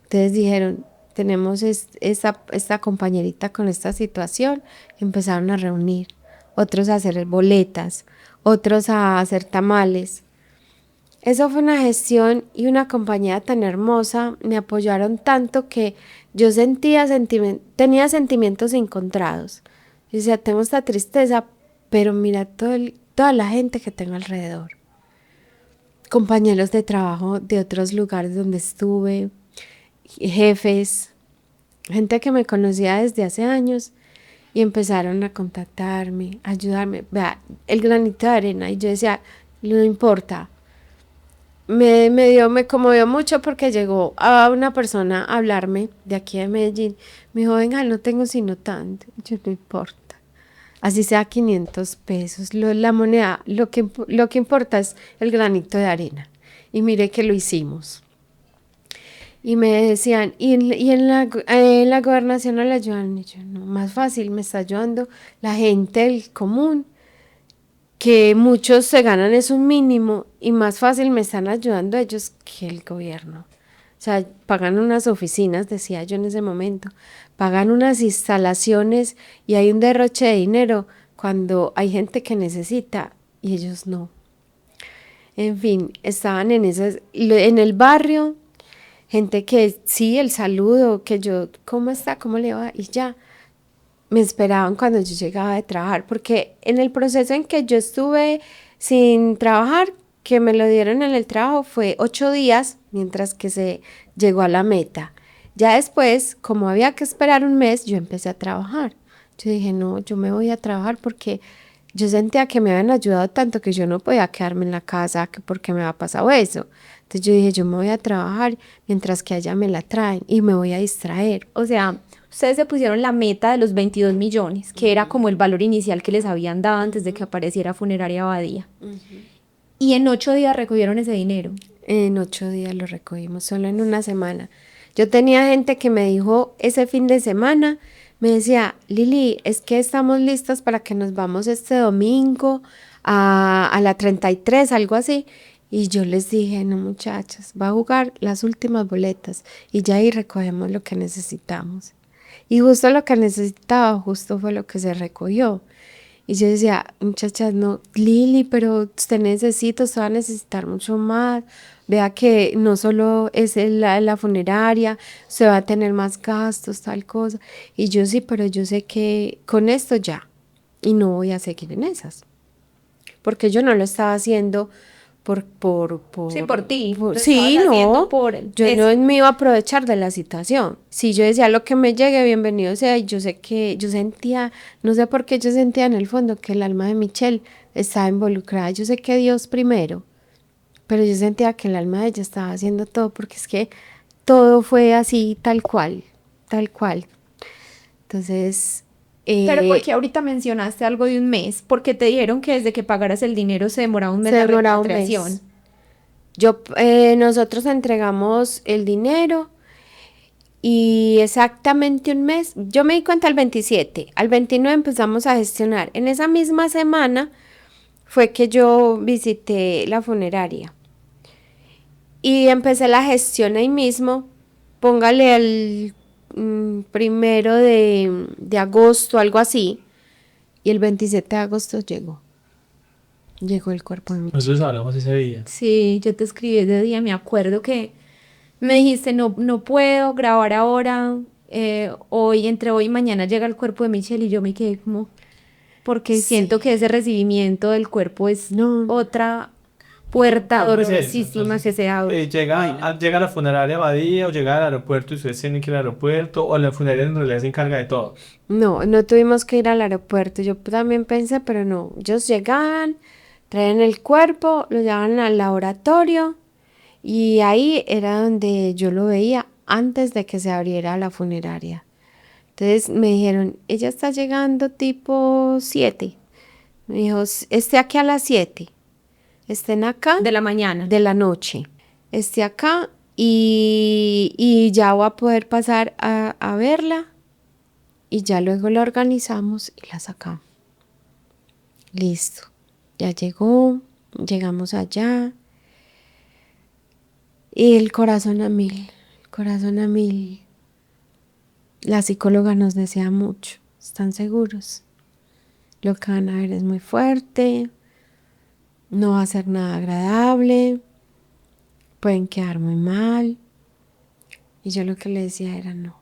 Entonces dijeron, tenemos esta compañerita con esta situación, empezaron a reunir otros a hacer boletas, otros a hacer tamales. Eso fue una gestión y una compañía tan hermosa, me apoyaron tanto que yo tenía sentimientos encontrados. Yo decía, tengo esta tristeza, pero mira toda la gente que tengo alrededor. Compañeros de trabajo de otros lugares donde estuve, jefes, gente que me conocía desde hace años y empezaron a contactarme, a ayudarme. Vea, el granito de arena. Y yo decía, no importa. Me conmovió mucho porque llegó a una persona a hablarme de aquí de Medellín. Me dijo, venga, no tengo sino tanto. Yo, no importa. Así sea 500 pesos. La moneda, lo que importa es el granito de arena. Y mire que lo hicimos. Y me decían, en la gobernación no le ayudan. Y yo, no, más fácil, me está ayudando la gente del común, que muchos se ganan es un mínimo, y más fácil me están ayudando ellos que el gobierno. O sea, pagan unas oficinas, decía yo en ese momento, pagan unas instalaciones y hay un derroche de dinero cuando hay gente que necesita y ellos no. En fin, estaban en el barrio, gente que sí, el saludo, que yo, ¿cómo está? ¿Cómo le va? Y ya, me esperaban cuando yo llegaba de trabajar, porque en el proceso en que yo estuve sin trabajar, que me lo dieron en el trabajo, fue 8 días, mientras que se llegó a la meta. Ya después, como había que esperar un mes, yo empecé a trabajar. Yo dije, no, yo me voy a trabajar porque yo sentía que me habían ayudado tanto que yo no podía quedarme en la casa, que porque me había pasado eso. Entonces yo dije, yo me voy a trabajar mientras que allá me la traen y me voy a distraer. O sea, ustedes se pusieron la meta de los 22 millones, que era como el valor inicial que les habían dado antes de que apareciera Funeraria Abadía. Y en 8 días recogieron ese dinero. En 8 días lo recogimos, solo en una semana. Yo tenía gente que me dijo ese fin de semana, me decía, Lili, es que estamos listas para que nos vamos este domingo a la 33, algo así. Y yo les dije, no muchachas, va a jugar las últimas boletas y ya ahí recogemos lo que necesitamos. Y justo lo que necesitaba, justo fue lo que se recogió. Y yo decía, muchachas, no, Lili, pero usted va a necesitar mucho más. Vea que no solo es la funeraria, se va a tener más gastos, tal cosa. Y yo sí, pero yo sé que con esto ya. Y no voy a seguir en esas. Porque yo no lo estaba haciendo Sí, por ti. Lo sí, estabas no. haciendo por Yo eso. no me iba a aprovechar de la situación. Si yo decía lo que me llegue, bienvenido sea. Y yo sé que yo sentía, no sé por qué yo sentía en el fondo que el alma de Michelle estaba involucrada. Yo sé que Dios primero, pero yo sentía que el alma de ella estaba haciendo todo, porque es que todo fue así, tal cual, tal cual. Entonces, Pero porque ahorita mencionaste algo de un mes, porque te dijeron que desde que pagaras el dinero se demoraba un mes se la demoraba un repatriación. mes. Nosotros entregamos el dinero y exactamente un mes, yo me di cuenta el 27, al 29 empezamos a gestionar. En esa misma semana fue que yo visité la funeraria y empecé la gestión ahí mismo. Póngale el 1 de agosto, algo así, y el 27 de agosto llegó el cuerpo de mi. Nosotros hablamos ese día. Sí, yo te escribí ese día, me acuerdo que me dijiste, no, no puedo grabar ahora, entre hoy y mañana llega el cuerpo de Michelle y yo me quedé como, porque siento que ese recibimiento del cuerpo es No. otra puerta Pues eso, dolorosísima que se abre. llega a la funeraria Abadía o llega al aeropuerto y ustedes tienen que ir al aeropuerto o la funeraria en realidad se encarga de todo. No tuvimos que ir al aeropuerto. Yo también pensé, pero no. Ellos llegaban, traían el cuerpo, lo llevaban al laboratorio y ahí era donde yo lo veía antes de que se abriera la funeraria. Entonces me dijeron, ella está llegando tipo 7. Me dijo, esté aquí a las 7. Estén acá De la mañana. de la noche. Esté acá y ya voy a poder pasar a verla. Y ya luego la organizamos y la sacamos. Listo. Ya llegó, llegamos allá. Y el corazón a mil, el corazón a mil. La psicóloga nos decía mucho, ¿están seguros? lo que van a ver es muy fuerte, no va a ser nada agradable, pueden quedar muy mal. Y yo lo que le decía era no,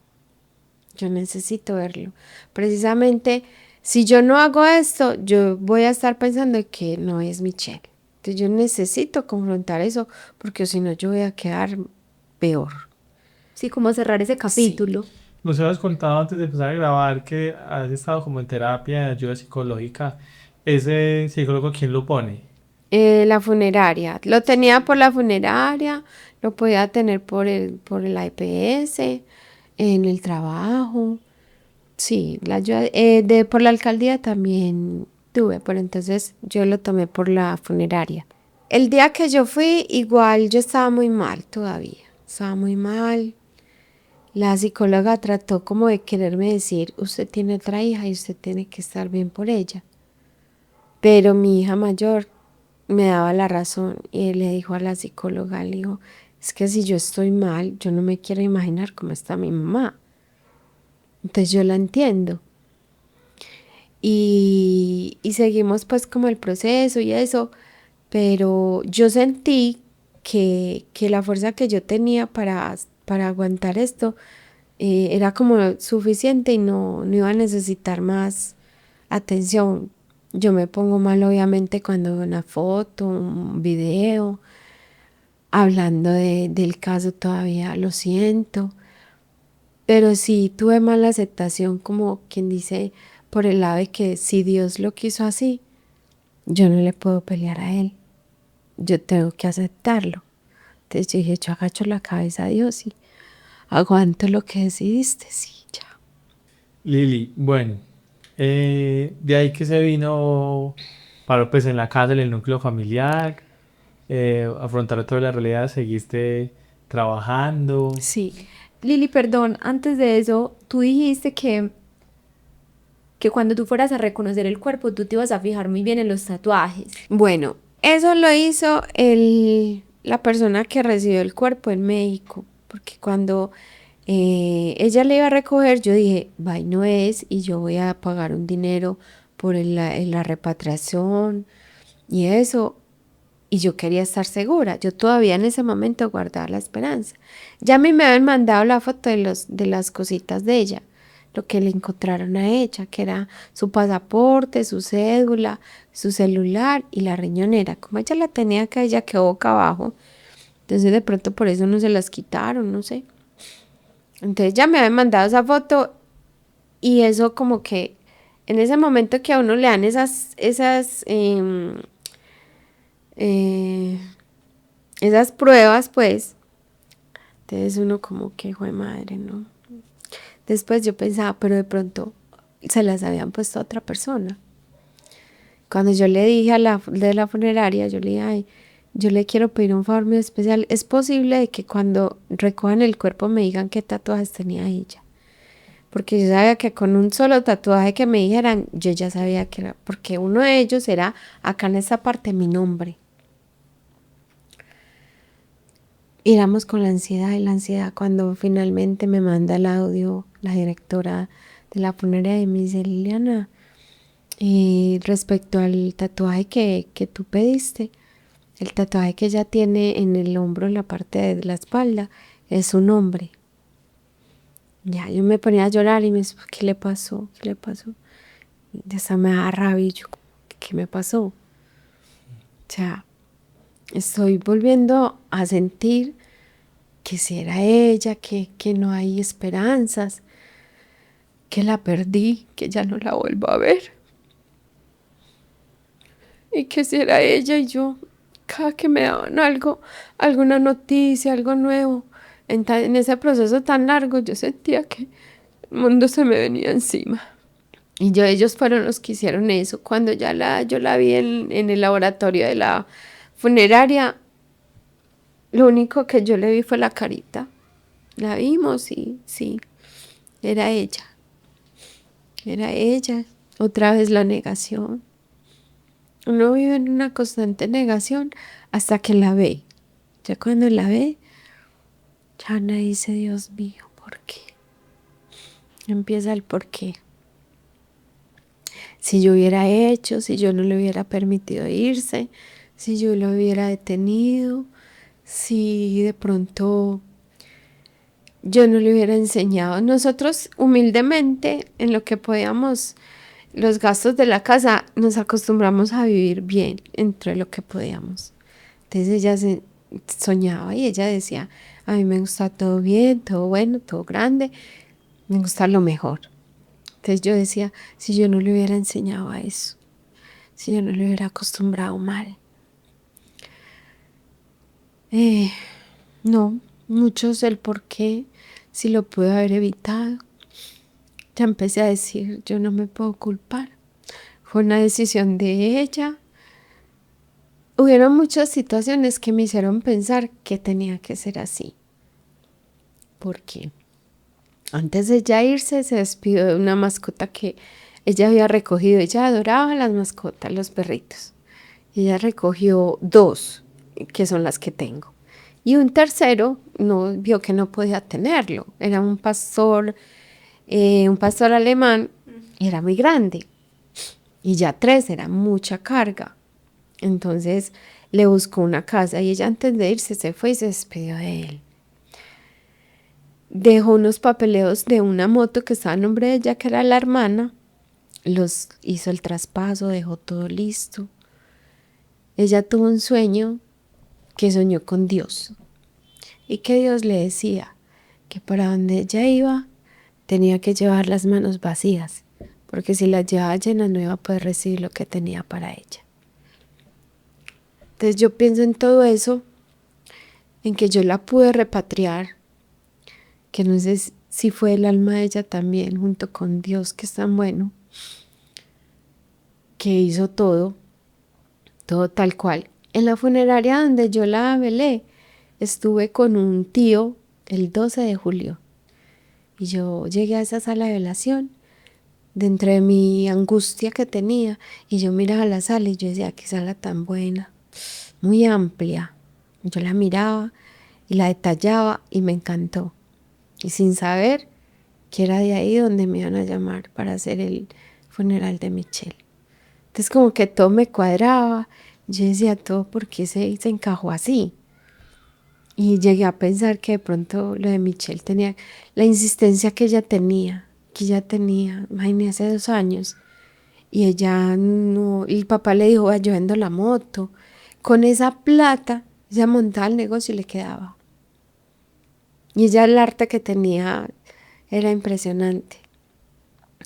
yo necesito verlo. Precisamente, si yo no hago esto, yo voy a estar pensando que no es Michelle. Entonces yo necesito confrontar eso, porque si no yo voy a quedar peor. Sí, como cerrar ese capítulo. Nos habías contado antes de empezar a grabar que has estado como en terapia de ayuda psicológica. ¿Ese psicólogo quién lo pone? La funeraria, lo tenía por la funeraria, lo podía tener por el IPS, en el trabajo. Sí, la ayuda, por la alcaldía también tuve, pero entonces yo lo tomé por la funeraria. El día que yo fui, igual yo estaba muy mal todavía, estaba muy mal. La psicóloga trató como de quererme decir, usted tiene otra hija y usted tiene que estar bien por ella. Pero mi hija mayor me daba la razón y le dijo a la psicóloga, le dijo, es que si yo estoy mal, yo no me quiero imaginar cómo está mi mamá. Entonces yo la entiendo. Y seguimos pues como el proceso y eso, pero yo sentí que la fuerza que yo tenía para aguantar esto era como suficiente y no iba a necesitar más atención. Yo me pongo mal obviamente cuando veo una foto, un video, hablando del caso todavía lo siento, pero sí tuve mala aceptación como quien dice por el lado de que si Dios lo quiso así, yo no le puedo pelear a él, yo tengo que aceptarlo. Entonces yo dije, yo agacho la cabeza a Dios y aguanto lo que decidiste, sí, ya. Lili, bueno, de ahí que se vino, paró pues en la casa, en el núcleo familiar, afrontar toda la realidad, seguiste trabajando. Sí. Lili, perdón, antes de eso, tú dijiste que cuando tú fueras a reconocer el cuerpo, tú te ibas a fijar muy bien en los tatuajes. Bueno, eso lo hizo la persona que recibió el cuerpo en México, porque cuando ella le iba a recoger, yo dije, bye no es, y yo voy a pagar un dinero por la repatriación y eso, y yo quería estar segura, yo todavía en ese momento guardaba la esperanza. Ya a mí me habían mandado la foto de las cositas de ella, lo que le encontraron a ella, que era su pasaporte, su cédula, su celular y la riñonera. Como ella la tenía acá, ella quedó boca abajo, entonces de pronto por eso no se las quitaron, no sé. Entonces ya me habían mandado esa foto y eso como que en ese momento que a uno le dan eh, esas pruebas, pues, entonces uno como que, jue madre, ¿no? Después yo pensaba, pero de pronto se las habían puesto a otra persona. Cuando yo le dije a la de la funeraria, yo le dije, ay, yo le quiero pedir un favor muy especial. ¿Es posible de que cuando recojan el cuerpo me digan qué tatuajes tenía ella? Porque yo sabía que con un solo tatuaje que me dijeran, yo ya sabía que era, porque uno de ellos era acá en esta parte mi nombre. Éramos con la ansiedad cuando finalmente me manda el audio la directora de la funeraria y me dice, Liliana, respecto al tatuaje que tú pediste, el tatuaje que ella tiene en el hombro, en la parte de la espalda, es su nombre. Ya, yo me ponía a llorar y me decía, ¿qué le pasó? ¿Qué le pasó? Y esa me da rabia y yo, ¿qué me pasó? O sea, estoy volviendo a sentir que si era ella, que no hay esperanzas, que la perdí, que ya no la vuelvo a ver. Y que si era ella y yo, cada que me daban algo, alguna noticia, algo nuevo, en ese proceso tan largo, yo sentía que el mundo se me venía encima. Y ellos fueron los que hicieron eso. Cuando yo la vi en el laboratorio de la funeraria, lo único que yo le vi fue la carita. La vimos y sí, era ella. Era ella. Otra vez la negación. Uno vive en una constante negación hasta que la ve. Ya cuando la ve, ya uno dice, Dios mío, ¿por qué? Empieza el por qué. si yo hubiera hecho, si yo no le hubiera permitido irse, si yo lo hubiera detenido, si de pronto yo no le hubiera enseñado. Nosotros humildemente, en lo que podíamos, los gastos de la casa, nos acostumbramos a vivir bien entre lo que podíamos. Entonces ella soñaba y ella decía, a mí me gusta todo bien, todo bueno, todo grande, me gusta lo mejor. Entonces yo decía, si yo no le hubiera enseñado a eso, si yo no le hubiera acostumbrado mal. No, muchos el por qué, si lo pude haber evitado. Ya empecé a decir, yo no me puedo culpar. Fue una decisión de ella. Hubieron muchas situaciones que me hicieron pensar que tenía que ser así. Porque antes de ella irse, se despidió de una mascota que ella había recogido. Ella adoraba las mascotas, los perritos. Ella recogió 2, que son las que tengo. Y un tercero no vio que no podía tenerlo. Era un pastor alemán, y era muy grande. Y ya 3 era mucha carga. Entonces le buscó una casa y ella antes de irse se fue y se despidió de él. Dejó unos papeleos de una moto que estaba a nombre de ella, que era la hermana. Los hizo el traspaso, dejó todo listo. Ella tuvo un sueño que soñó con Dios y que Dios le decía que para donde ella iba tenía que llevar las manos vacías, porque si las llevaba llenas no iba a poder recibir lo que tenía para ella. Entonces yo pienso en todo eso, en que yo la pude repatriar, que no sé si fue el alma de ella también, junto con Dios, que es tan bueno, que hizo todo tal cual. En la funeraria donde yo la velé, estuve con un tío el 12 de julio. Y yo llegué a esa sala de velación, dentro de mi angustia que tenía, y yo miraba la sala y yo decía, qué sala tan buena, muy amplia. Yo la miraba y la detallaba y me encantó. Y sin saber que era de ahí donde me iban a llamar para hacer el funeral de Michelle. Entonces como que todo me cuadraba. Yo decía, todo, ¿por qué se encajó así? Y llegué a pensar que de pronto lo de Michelle tenía la insistencia que ella tenía, imagínate, hace 2 años. Y ella no, y el papá le dijo, yo vendo la moto. Con esa plata, ella montaba el negocio y le quedaba. Y ella, el arte que tenía era impresionante.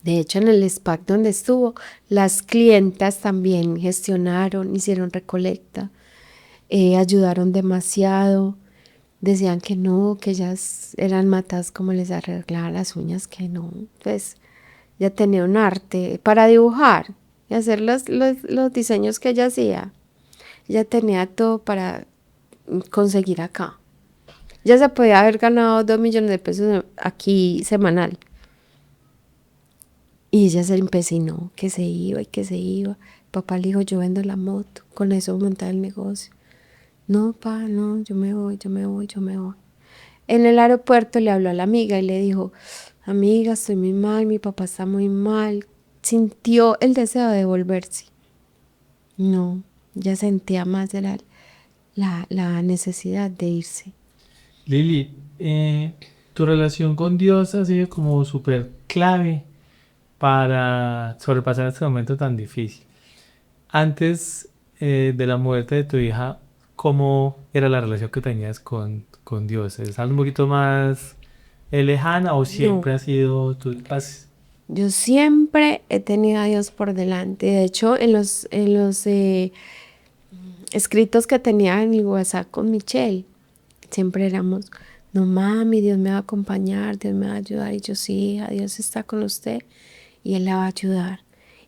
De hecho, en el SPAC donde estuvo, las clientas también gestionaron, hicieron recolecta, ayudaron demasiado. Decían que no, que ellas eran matas como les arreglaba las uñas, que no. Pues ella tenía un arte para dibujar y hacer los diseños que ella hacía. Ella tenía todo para conseguir acá. Ya se podía haber ganado 2 millones de pesos aquí semanal. Y ella se empecinó, que se iba y que se iba. Papá le dijo, yo vendo la moto, con eso montar el negocio. No, pa, no, yo me voy. En el aeropuerto le habló a la amiga y le dijo, amiga, estoy muy mal, mi papá está muy mal. Sintió el deseo de volverse. No, ya sentía más de la necesidad de irse. Lili, tu relación con Dios ha sido como súper clave para sobrepasar este momento tan difícil. Antes de la muerte de tu hija, ¿cómo era la relación que tenías con Dios? ¿Es algo un poquito más lejana o siempre No. ha sido Yo siempre he tenido a Dios por delante. De hecho, en los escritos que tenía en mi WhatsApp con Michelle, siempre éramos, no mami, Dios me va a acompañar, Dios me va a ayudar. Y yo, sí, hija, Dios está con usted y Él la va a ayudar.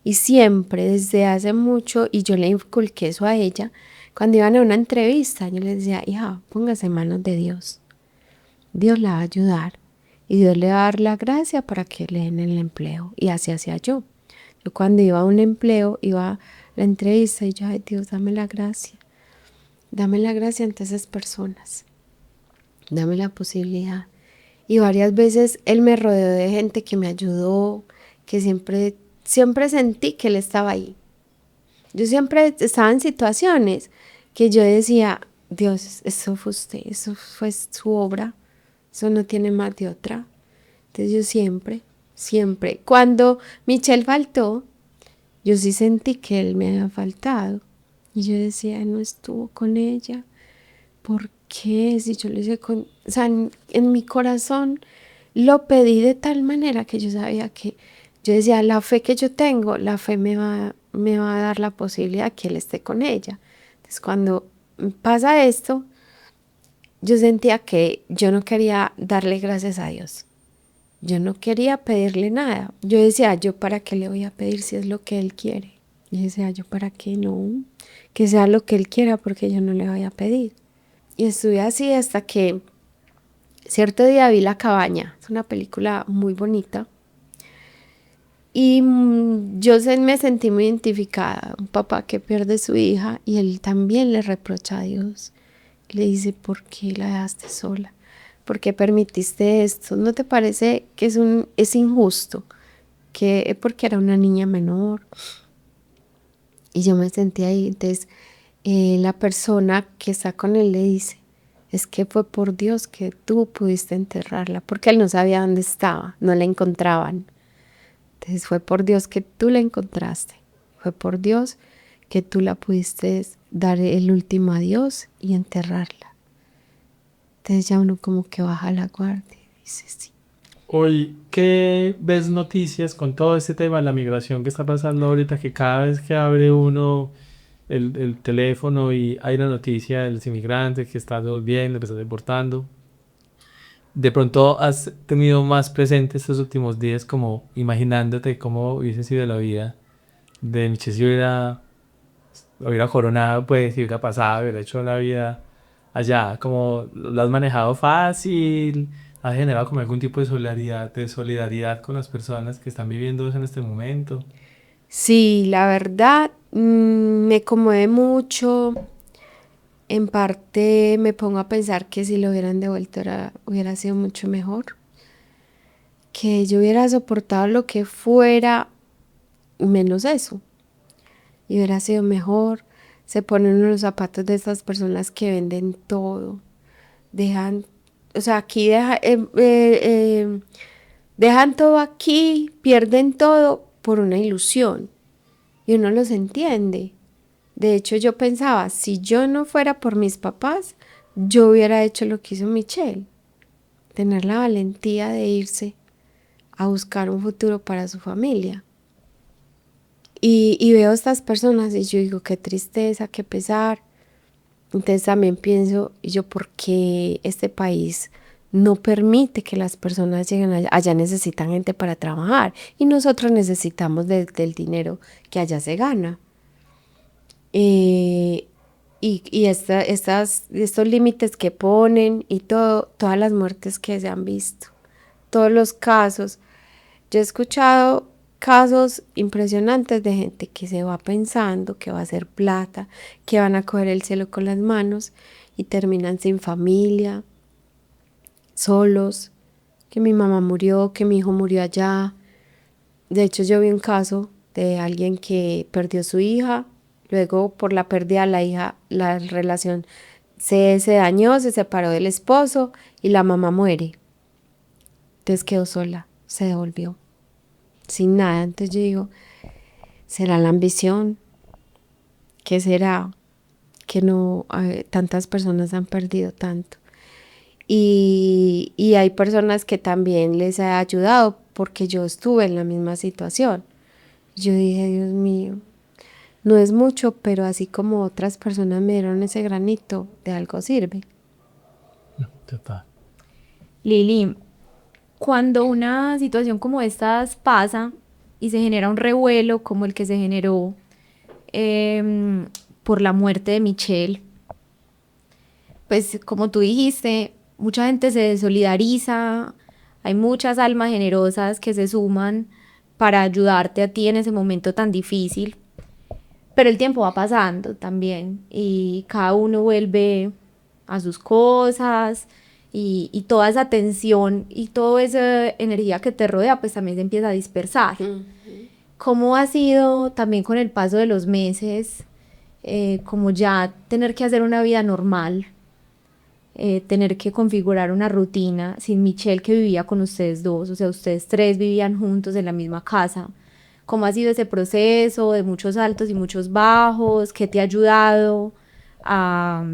Y siempre, desde hace mucho, y yo le inculqué eso a ella, cuando iban a una entrevista, yo le decía, hija, póngase en manos de Dios. Dios la va a ayudar y Dios le va a dar la gracia para que le den el empleo. Y así hacía yo. Yo cuando iba a un empleo, iba a la entrevista y yo, ay Dios, dame la gracia. Dame la gracia ante esas personas. Dame la posibilidad. Y varias veces Él me rodeó de gente que me ayudó, que siempre siempre sentí que él estaba ahí. Yo siempre estaba en situaciones que yo decía, Dios, eso fue usted, eso fue su obra, eso no tiene más de otra. Entonces yo siempre, cuando Michelle faltó, yo sí sentí que él me había faltado. Y yo decía, él no estuvo con ella. ¿Por qué? Si yo lo hice con... O sea, en mi corazón lo pedí de tal manera que yo sabía que... Yo decía, la fe que yo tengo, la fe me va a dar la posibilidad que él esté con ella. Entonces, cuando pasa esto, yo sentía que yo no quería darle gracias a Dios. Yo no quería pedirle nada. Yo decía, ¿yo para qué le voy a pedir si es lo que él quiere? Y decía, ¿yo para qué no? Que sea lo que él quiera porque yo no le voy a pedir. Y estuve así hasta que cierto día vi La Cabaña. Es una película muy bonita. Y yo me sentí muy identificada. Un papá que pierde a su hija y él también le reprocha a Dios. Le dice, ¿por qué la dejaste sola? ¿Por qué permitiste esto? ¿No te parece que es injusto? Que porque era una niña menor. Y yo me sentí ahí. Entonces la persona que está con él le dice, es que fue por Dios que tú pudiste enterrarla, porque él no sabía dónde estaba, no la encontraban. Entonces fue por Dios que tú la encontraste, fue por Dios que tú la pudiste dar el último adiós y enterrarla. Entonces ya uno como que baja la guardia y dice sí. Hoy, ¿qué ves noticias con todo este tema de la migración que está pasando ahorita? Que cada vez que abre uno el teléfono y hay una noticia de los inmigrantes que están volviendo, que están deportando. De pronto has tenido más presente estos últimos días como imaginándote cómo hubiese sido la vida de Michelle si hubiera coronado, pues, si hubiera pasado, hubiera hecho la vida allá, como lo has manejado fácil, has generado como algún tipo de solidaridad con las personas que están viviendo eso en este momento. Sí, la verdad me conmueve mucho. En parte me pongo a pensar que si lo hubieran devuelto hubiera sido mucho mejor. Que yo hubiera soportado lo que fuera, menos eso. Y hubiera sido mejor. Se ponen en los zapatos de esas personas que venden todo. Dejan, o sea, aquí dejan todo aquí, pierden todo por una ilusión. Y uno los entiende. De hecho, yo pensaba, si yo no fuera por mis papás, yo hubiera hecho lo que hizo Michelle. Tener la valentía de irse a buscar un futuro para su familia. Y veo a estas personas y yo digo, qué tristeza, qué pesar. Entonces también pienso, y yo, ¿por qué este país no permite que las personas lleguen allá? Allá necesitan gente para trabajar y nosotros necesitamos del dinero que allá se gana. Y estos límites que ponen y todas las muertes que se han visto, todos los casos. Yo he escuchado casos impresionantes de gente que se va pensando que va a hacer plata, que van a coger el cielo con las manos y terminan sin familia, solos, que mi mamá murió, que mi hijo murió allá. De hecho, yo vi un caso de alguien que perdió su hija. Luego, por la pérdida de la hija, la relación se dañó, se separó del esposo y la mamá muere. Entonces quedó sola, se devolvió, sin nada. Entonces yo digo, ¿será la ambición? ¿Qué será? Que no, tantas personas han perdido tanto. Y hay personas que también les ha ayudado porque yo estuve en la misma situación. Yo dije, Dios mío, no es mucho, pero así como otras personas me dieron ese granito, de algo sirve. Total. Lili, cuando una situación como estas pasa y se genera un revuelo como el que se generó por la muerte de Michelle, pues como tú dijiste, mucha gente se solidariza, hay muchas almas generosas que se suman para ayudarte a ti en ese momento tan difícil, pero el tiempo va pasando también y cada uno vuelve a sus cosas y toda esa tensión y toda esa energía que te rodea pues también se empieza a dispersar. ¿Cómo ha sido también con el paso de los meses, como ya tener que hacer una vida normal, tener que configurar una rutina sin Michelle que vivía con ustedes dos, o sea, ustedes tres vivían juntos en la misma casa? ¿Cómo ha sido ese proceso de muchos altos y muchos bajos? ¿Qué te ha ayudado a,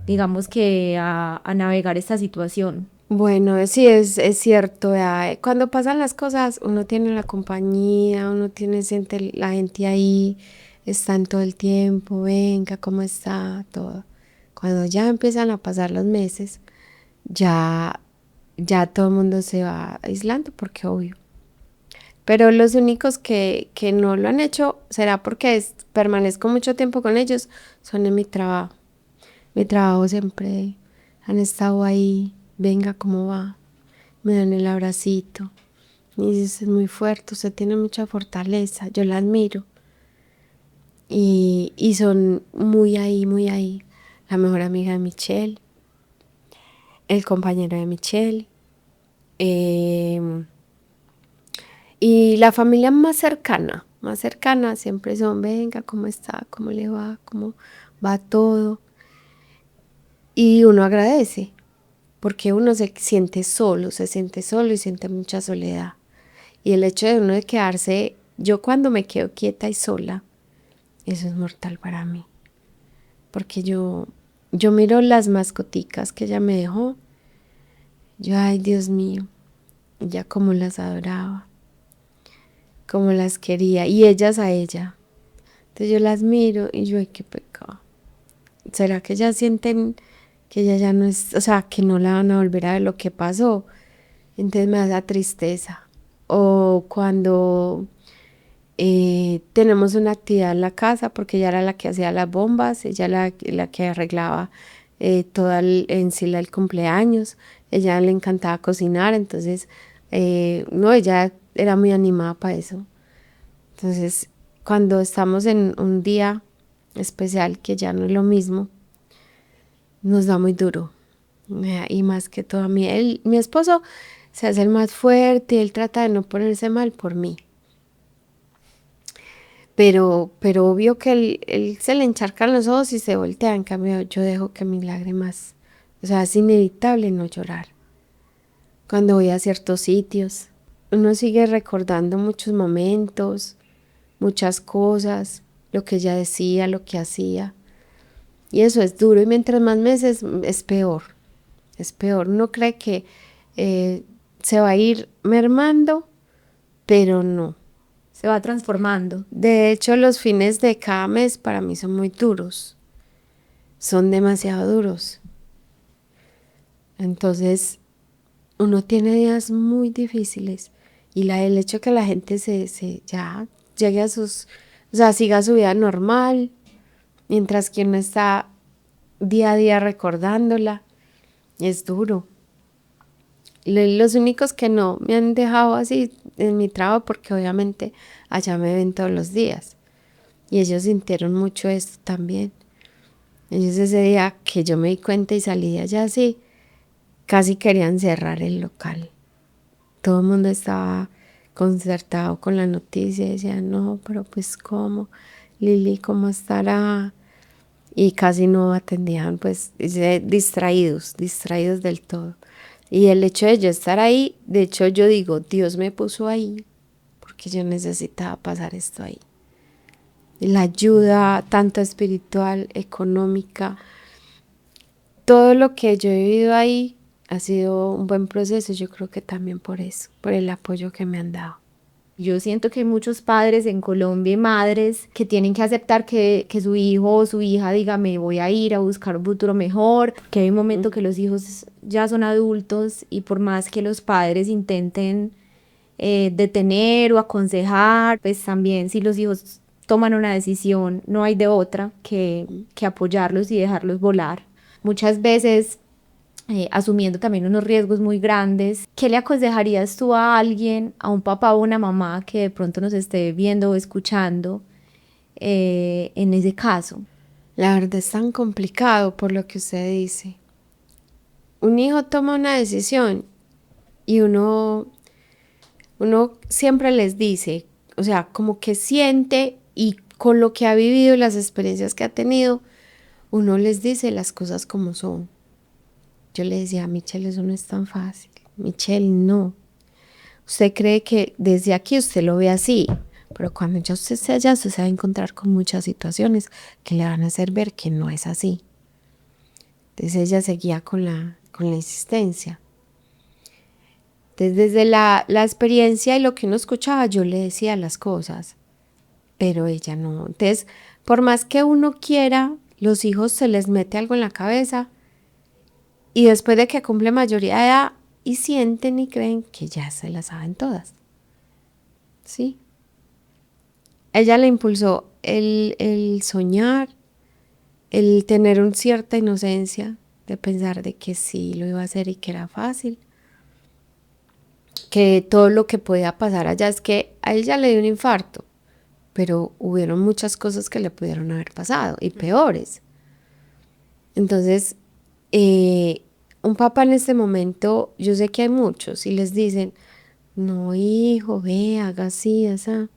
digamos que, a navegar esta situación? Bueno, sí, es cierto. Cuando pasan las cosas, uno tiene la compañía, uno tiene la gente ahí, están todo el tiempo, venga, ¿cómo está? Todo. Cuando ya empiezan a pasar los meses, ya, ya todo el mundo se va aislando, porque obvio. Pero los únicos que no lo han hecho, será porque permanezco mucho tiempo con ellos, son en mi trabajo. Mi trabajo siempre han estado ahí, venga, ¿cómo va? Me dan el abracito. Y dices, es muy fuerte, usted tiene mucha fortaleza, yo la admiro. Y son muy ahí, muy ahí. La mejor amiga de Michelle, el compañero de Michelle, y la familia más cercana siempre son, venga, ¿cómo está? ¿Cómo le va? ¿Cómo va todo? Y uno agradece, porque uno se siente solo y siente mucha soledad. Y el hecho de uno de quedarse, yo cuando me quedo quieta y sola, eso es mortal para mí. Porque yo miro las mascoticas que ella me dejó, yo, ay Dios mío, ya como las adoraba, como las quería, y ellas a ella. Entonces yo las miro y yo, ay, qué pecado. ¿Será que ellas sienten que ella ya no es, o sea, que no la van a volver a ver lo que pasó? Entonces me da esa tristeza. O cuando tenemos una actividad en la casa, porque ella era la que hacía las bombas, ella la que arreglaba en sí el cumpleaños, ella le encantaba cocinar, entonces, no, ella era muy animada para eso. Entonces, cuando estamos en un día especial, que ya no es lo mismo, nos da muy duro. Y más que todo a mí, mi esposo se hace el más fuerte y él trata de no ponerse mal por mí. Pero obvio que él se le encharcan los ojos y se voltea. En cambio, yo dejo que mis lágrimas, o sea, es inevitable no llorar. Cuando voy a ciertos sitios, uno sigue recordando muchos momentos, muchas cosas, lo que ella decía, lo que hacía. Y eso es duro. Y mientras más meses es peor. Es peor. Uno cree que se va a ir mermando, pero no. Se va transformando. De hecho, los fines de cada mes para mí son muy duros. Son demasiado duros. Entonces, uno tiene días muy difíciles. Y el hecho que la gente ya llegue a o sea, siga su vida normal, mientras que uno está día a día recordándola, es duro. Los únicos que no me han dejado así en mi trabajo, porque obviamente allá me ven todos los días. Y ellos sintieron mucho esto también. Ellos ese día que yo me di cuenta y salí de allá así, casi querían cerrar el local. Todo el mundo estaba concertado con la noticia y decían, no, pero pues ¿cómo? Lili, ¿cómo estará? Y casi no atendían, pues distraídos del todo. Y el hecho de yo estar ahí, de hecho yo digo, Dios me puso ahí porque yo necesitaba pasar esto ahí. La ayuda tanto espiritual, económica, todo lo que yo he vivido ahí ha sido un buen proceso. Yo creo que también por eso, por el apoyo que me han dado. Yo siento que hay muchos padres en Colombia y madres que tienen que aceptar que su hijo o su hija diga, me voy a ir a buscar un futuro mejor, que hay un momento que los hijos ya son adultos y por más que los padres intenten detener o aconsejar, pues también si los hijos toman una decisión, no hay de otra que apoyarlos y dejarlos volar. Muchas veces asumiendo también unos riesgos muy grandes. ¿Qué le aconsejarías tú a alguien, a un papá o una mamá que de pronto nos esté viendo o escuchando en ese caso? La verdad es tan complicado por lo que usted dice. Un hijo toma una decisión y uno siempre les dice, o sea, como que siente y con lo que ha vivido, las experiencias que ha tenido, uno les dice las cosas como son. Yo le decía a Michelle, eso no es tan fácil. Michelle, no. Usted cree que desde aquí usted lo ve así, pero cuando ya usted esté allá, usted se va a encontrar con muchas situaciones que le van a hacer ver que no es así. Entonces ella seguía con la insistencia. Entonces, desde la experiencia y lo que uno escuchaba, yo le decía las cosas, pero ella no. Entonces, por más que uno quiera, los hijos se les mete algo en la cabeza y después de que cumple mayoría de edad y sienten y creen que ya se las saben todas. ¿Sí? Ella le impulsó el soñar, el tener una cierta inocencia de pensar de que sí lo iba a hacer y que era fácil. Que todo lo que podía pasar allá es que a ella le dio un infarto, pero hubieron muchas cosas que le pudieron haber pasado y peores. Entonces, un papá en este momento, yo sé que hay muchos y les dicen, no hijo, ve, haga así, esa.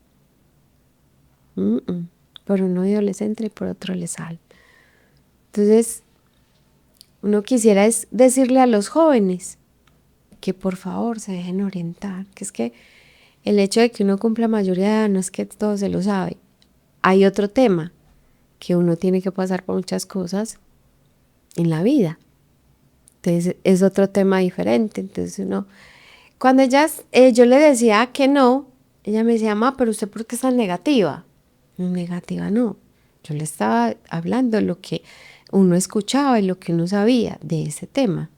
Por un oído les entra y por otro les sale. Entonces, uno quisiera es decirle a los jóvenes que por favor se dejen orientar, que es que el hecho de que uno cumpla mayoría de edad no es que todo se lo sabe. Hay otro tema, que uno tiene que pasar por muchas cosas en la vida. Entonces es otro tema diferente. Entonces uno, cuando yo le decía que no, ella me decía, mamá, pero usted ¿por qué es tan negativa? Negativa no. Yo le estaba hablando de lo que uno escuchaba y lo que uno sabía de ese tema.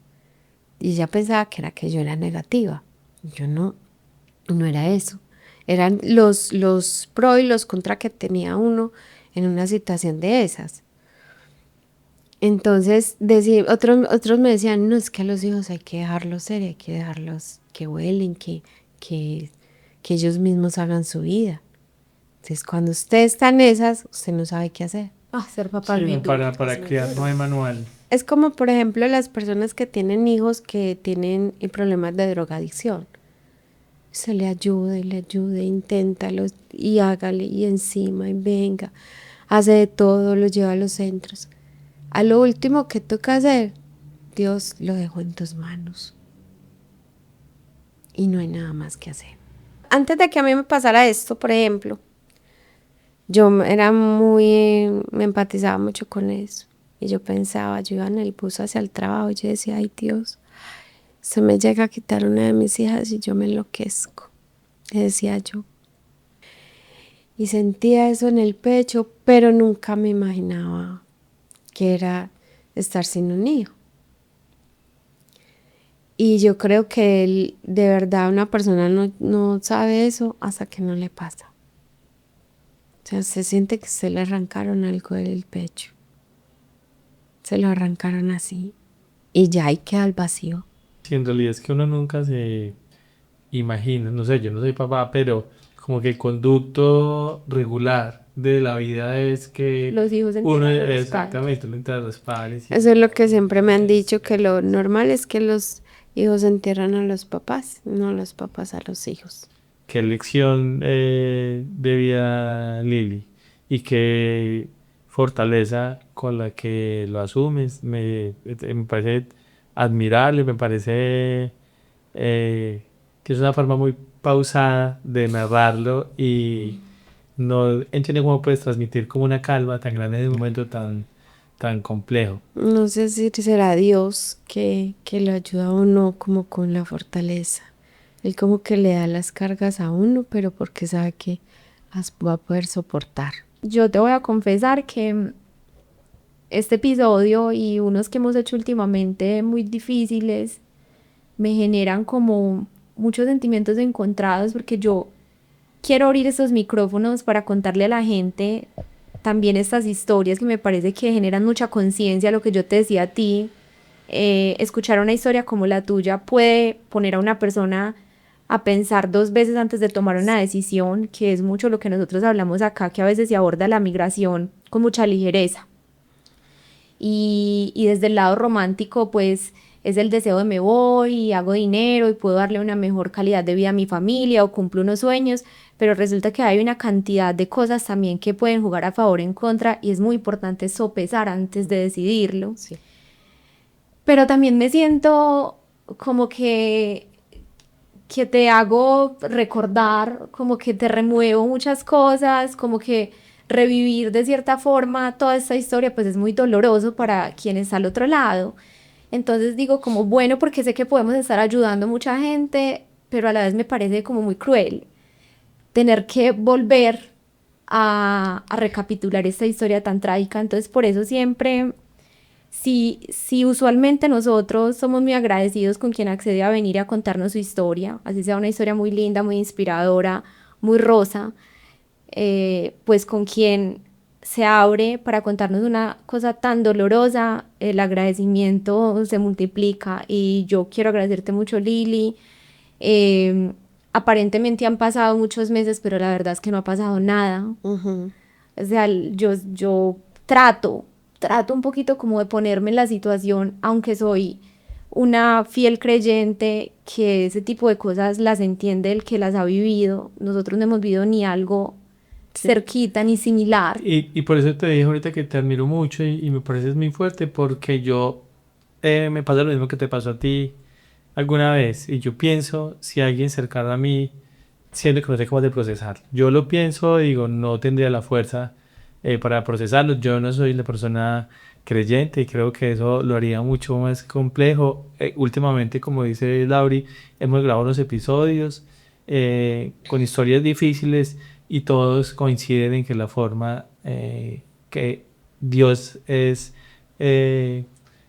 Y ella pensaba que era que yo era negativa. Yo no era eso. Eran los pro y los contra que tenía uno en una situación de esas. Entonces, otros me decían, no, es que a los hijos hay que dejarlos ser, hay que dejarlos que vuelen, que ellos mismos hagan su vida. Entonces, cuando usted está en esas, usted no sabe qué hacer. Ser papá Sí, para criar no hay manual. Es como, por ejemplo, las personas que tienen hijos que tienen problemas de drogadicción. Se le ayude, inténtalo y hágale y encima y venga. Hace de todo, lo lleva a los centros. A lo último que toca hacer, Dios lo dejó en tus manos. Y no hay nada más que hacer. Antes de que a mí me pasara esto, por ejemplo, me empatizaba mucho con eso. Y yo pensaba, yo iba en el bus hacia el trabajo y yo decía, ay Dios, se me llega a quitar una de mis hijas y yo me enloquezco, le decía yo. Y sentía eso en el pecho, pero nunca me imaginaba que era estar sin un hijo. Y yo creo que de verdad una persona no sabe eso hasta que no le pasa. O sea, se siente que se le arrancaron algo del pecho. Se lo arrancaron así. Y ya ahí queda el vacío. Sí, en realidad es que uno nunca se imagina, no sé, yo no soy papá, pero como que el conducto regular de la vida es que Los hijos uno entierran a los exactamente lo entra a los padres. Eso es lo que siempre me han dicho, que lo normal es que los hijos entierran a los papás, no los papás a los hijos. Qué lección de vida, Lili, y qué fortaleza con la que lo asumes. Me parece admirable, me parece que es una forma muy pausada de narrarlo y no entiendo cómo puedes transmitir como una calma tan grande en un momento tan complejo. No sé si será Dios que lo ayuda a uno como con la fortaleza. Él como que le da las cargas a uno, pero porque sabe que va a poder soportar. Yo te voy a confesar que este episodio y unos que hemos hecho últimamente muy difíciles me generan como muchos sentimientos encontrados porque yo quiero abrir estos micrófonos para contarle a la gente también estas historias que me parece que generan mucha conciencia, lo que yo te decía a ti. Escuchar una historia como la tuya puede poner a una persona a pensar dos veces antes de tomar una decisión, que es mucho lo que nosotros hablamos acá, que a veces se aborda la migración con mucha ligereza. Y desde el lado romántico, pues es el deseo de me voy y hago dinero y puedo darle una mejor calidad de vida a mi familia o cumplo unos sueños, pero resulta que hay una cantidad de cosas también que pueden jugar a favor o en contra y es muy importante sopesar antes de decidirlo. Sí. Pero también me siento como que te hago recordar, como que te remuevo muchas cosas, como que revivir de cierta forma toda esta historia, pues es muy doloroso para quien está al otro lado. Entonces digo como bueno, porque sé que podemos estar ayudando a mucha gente, pero a la vez me parece como muy cruel tener que volver a recapitular esta historia tan trágica. Entonces por eso siempre, si usualmente nosotros somos muy agradecidos con quien accede a venir a contarnos su historia, así sea una historia muy linda, muy inspiradora, muy rosa, pues con quien se abre para contarnos una cosa tan dolorosa, el agradecimiento se multiplica y yo quiero agradecerte mucho, Lili. Aparentemente han pasado muchos meses, pero la verdad es que no ha pasado nada. Ujú. O sea, yo trato un poquito como de ponerme en la situación, aunque soy una fiel creyente que ese tipo de cosas las entiende el que las ha vivido. Nosotros no hemos vivido ni algo cerquita ni similar. Y por eso te dije ahorita que te admiro mucho y me pareces muy fuerte porque yo me pasa lo mismo que te pasó a ti alguna vez y yo pienso si alguien cercano a mí siendo que no sé cómo de procesar. Yo lo pienso, digo, no tendría la fuerza para procesarlo. Yo no soy la persona creyente y creo que eso lo haría mucho más complejo. Últimamente, como dice Lauri, hemos grabado unos episodios con historias difíciles y todos coinciden en que la forma que Dios es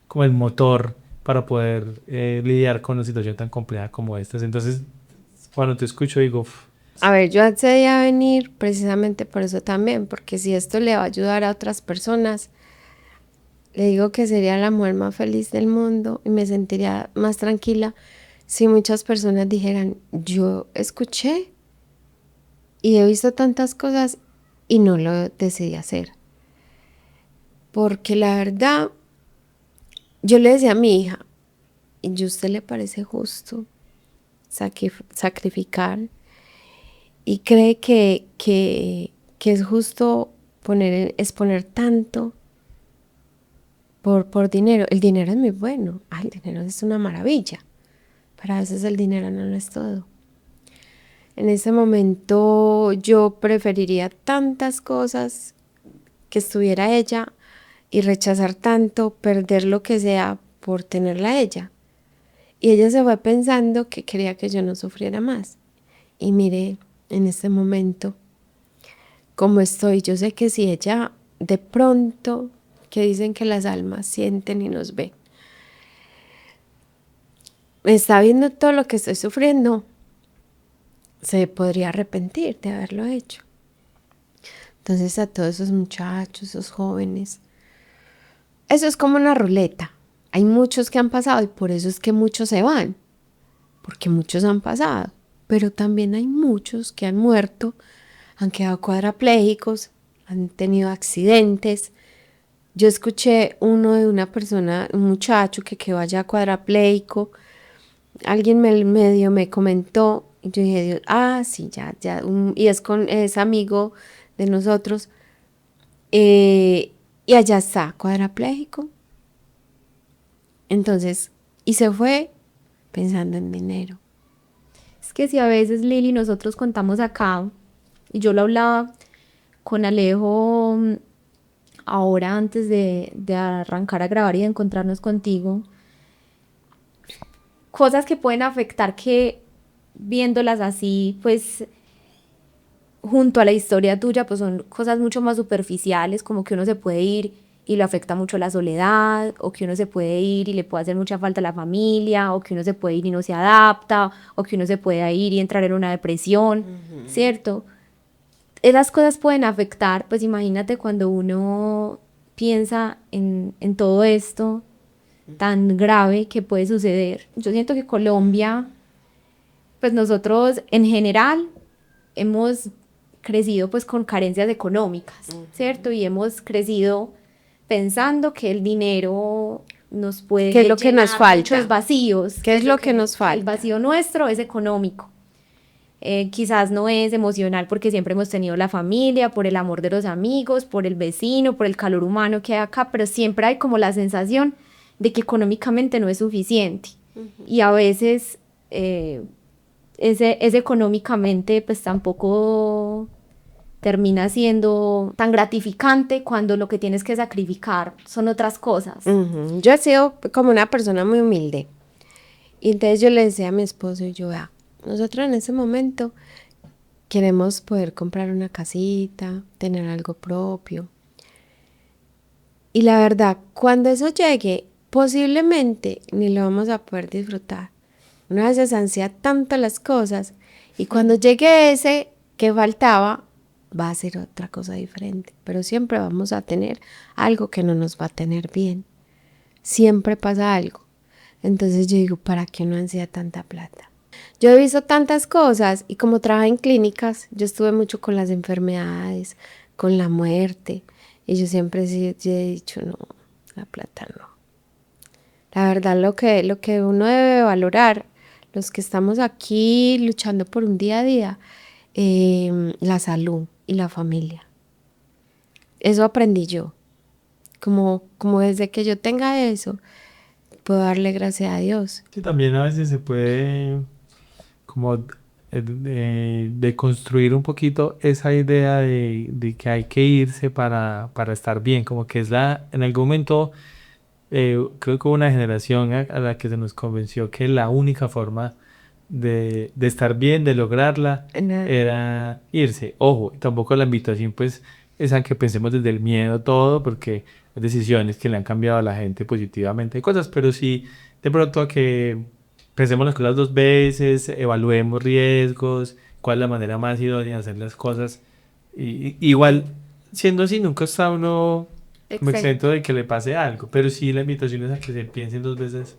como el motor para poder lidiar con una situación tan compleja como esta. Entonces, cuando te escucho digo, "Uf, A ver, yo accedí a venir precisamente por eso también, porque si esto le va a ayudar a otras personas, le digo que sería la mujer más feliz del mundo y me sentiría más tranquila si muchas personas dijeran, yo escuché y he visto tantas cosas y no lo decidí hacer. Porque la verdad, yo le decía a mi hija, ¿y a usted le parece justo sacrificar? Y cree que es justo exponer tanto por dinero. El dinero es muy bueno. Ay, el dinero es una maravilla. Pero a veces el dinero no lo es todo. En ese momento yo preferiría tantas cosas que estuviera ella y rechazar tanto, perder lo que sea por tenerla a ella. Y ella se fue pensando que quería que yo no sufriera más. Y mire, en este momento, como estoy, yo sé que si ella de pronto, que dicen que las almas sienten y nos ven, me está viendo todo lo que estoy sufriendo, se podría arrepentir de haberlo hecho. Entonces a todos esos muchachos, esos jóvenes, eso es como una ruleta. Hay muchos que han pasado y por eso es que muchos se van, porque muchos han pasado, pero también hay muchos que han muerto, han quedado cuadraplégicos, han tenido accidentes. Yo escuché uno de una persona, un muchacho que quedó allá cuadraplégico, alguien medio me comentó, y yo dije, Dios, sí, ya, y es amigo de nosotros, y allá está, cuadraplégico. Entonces, y se fue pensando en dinero. Es que si a veces, Lili, nosotros contamos acá, y yo lo hablaba con Alejo ahora antes de arrancar a grabar y de encontrarnos contigo, cosas que pueden afectar que viéndolas así, pues junto a la historia tuya, pues son cosas mucho más superficiales, como que uno se puede ir y le afecta mucho la soledad, o que uno se puede ir y le puede hacer mucha falta a la familia, o que uno se puede ir y no se adapta, o que uno se puede ir y entrar en una depresión, ¿cierto? Esas cosas pueden afectar, pues imagínate cuando uno piensa en todo esto tan grave que puede suceder. Yo siento que Colombia, pues nosotros en general hemos crecido pues con carencias económicas, ¿cierto? Y hemos crecido pensando que el dinero nos puede ¿Qué es lo que nos llenar falta? muchos vacíos. ¿Qué es lo que nos falta? El vacío nuestro es económico. Quizás no es emocional porque siempre hemos tenido la familia, por el amor de los amigos, por el vecino, por el calor humano que hay acá, pero siempre hay como la sensación de que económicamente no es suficiente. Y a veces ese económicamente pues tampoco termina siendo tan gratificante cuando lo que tienes que sacrificar son otras cosas. Yo he sido como una persona muy humilde. Y entonces yo le decía a mi esposo y yo, vea, nosotros en ese momento queremos poder comprar una casita, tener algo propio. Y la verdad, cuando eso llegue, posiblemente ni lo vamos a poder disfrutar. Una vez se ansía tanto las cosas y cuando llegue ese que faltaba, va a ser otra cosa diferente. Pero siempre vamos a tener algo que no nos va a tener bien. Siempre pasa algo. Entonces yo digo, ¿para qué no ansía tanta plata? Yo he visto tantas cosas y como trabajo en clínicas, yo estuve mucho con las enfermedades, con la muerte. Y yo siempre he dicho, no, la plata no. La verdad, lo que uno debe valorar, los que estamos aquí luchando por un día a día, la salud y la familia. Eso aprendí yo. Como desde que yo tenga eso, puedo darle gracias a Dios. Sí, también a veces se puede como de construir un poquito esa idea de que hay que irse para estar bien, como que es en algún momento creo que hubo una generación a la que se nos convenció que la única forma de estar bien, de lograrla, era irse. Ojo, tampoco la invitación pues es a que pensemos desde el miedo todo, porque hay decisiones que le han cambiado a la gente positivamente, cosas, pero sí de pronto a que pensemos las cosas dos veces, evaluemos riesgos, cuál es la manera más idónea de hacer las cosas. Igual, siendo así, nunca está uno como exento de que le pase algo, pero sí la invitación es a que se piensen dos veces.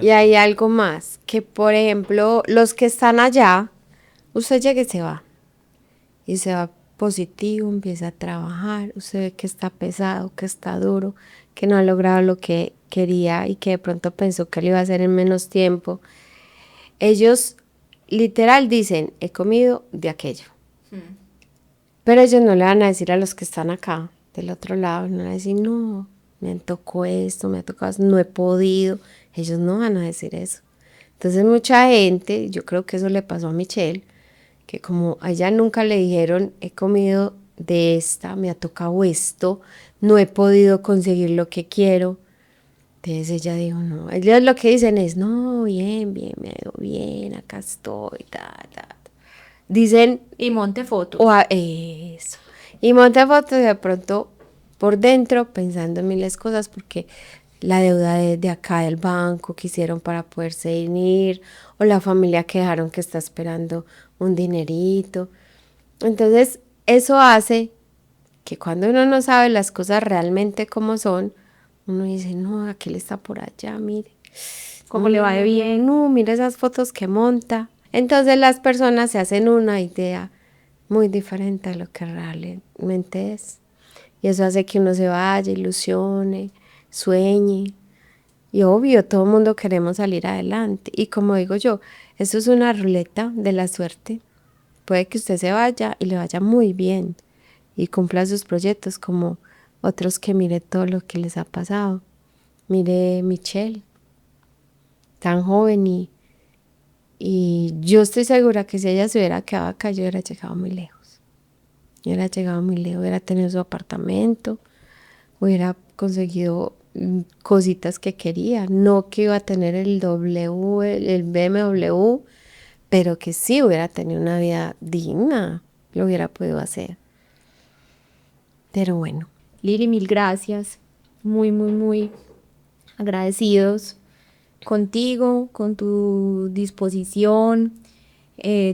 Y hay algo más, que por ejemplo, los que están allá, usted llega y se va. Y se va positivo, empieza a trabajar, usted ve que está pesado, que está duro, que no ha logrado lo que quería y que de pronto pensó que lo iba a hacer en menos tiempo. Ellos literal dicen, he comido de aquello. Pero ellos no le van a decir a los que están acá, del otro lado, no le van a decir, no, me tocó esto, me ha tocado esto, no he podido. Ellos no van a decir eso. Entonces mucha gente, yo creo que eso le pasó a Michelle, que como a ella nunca le dijeron, he comido de esta, me ha tocado esto, no he podido conseguir lo que quiero. Entonces ella dijo, no, ellos lo que dicen es, no, bien, me ha ido bien, acá estoy, Dicen... Y monte fotos. Eso. Y monte fotos de pronto por dentro pensando en miles de cosas porque la deuda de acá del banco que hicieron para poderse ir, o la familia que dejaron que está esperando un dinerito. Entonces, eso hace que cuando uno no sabe las cosas realmente como son, uno dice, no, aquel está por allá, mire. ¿Cómo le va de bien? No, mire esas fotos que monta. Entonces las personas se hacen una idea muy diferente a lo que realmente es. Y eso hace que uno se vaya, ilusione, sueñe. Y obvio, todo el mundo queremos salir adelante. Y como digo yo, eso es una ruleta de la suerte. Puede que usted se vaya y le vaya muy bien y cumpla sus proyectos como otros que mire todo lo que les ha pasado. Mire Michelle, tan joven y yo estoy segura que si ella se hubiera quedado acá, yo hubiera llegado muy lejos. Yo hubiera llegado muy lejos, hubiera tenido su apartamento, hubiera conseguido cositas que quería. No que iba a tener el BMW, pero que sí hubiera tenido una vida digna, lo hubiera podido hacer. Pero bueno. Lili, mil gracias. Muy, muy, muy agradecidos contigo, con tu disposición,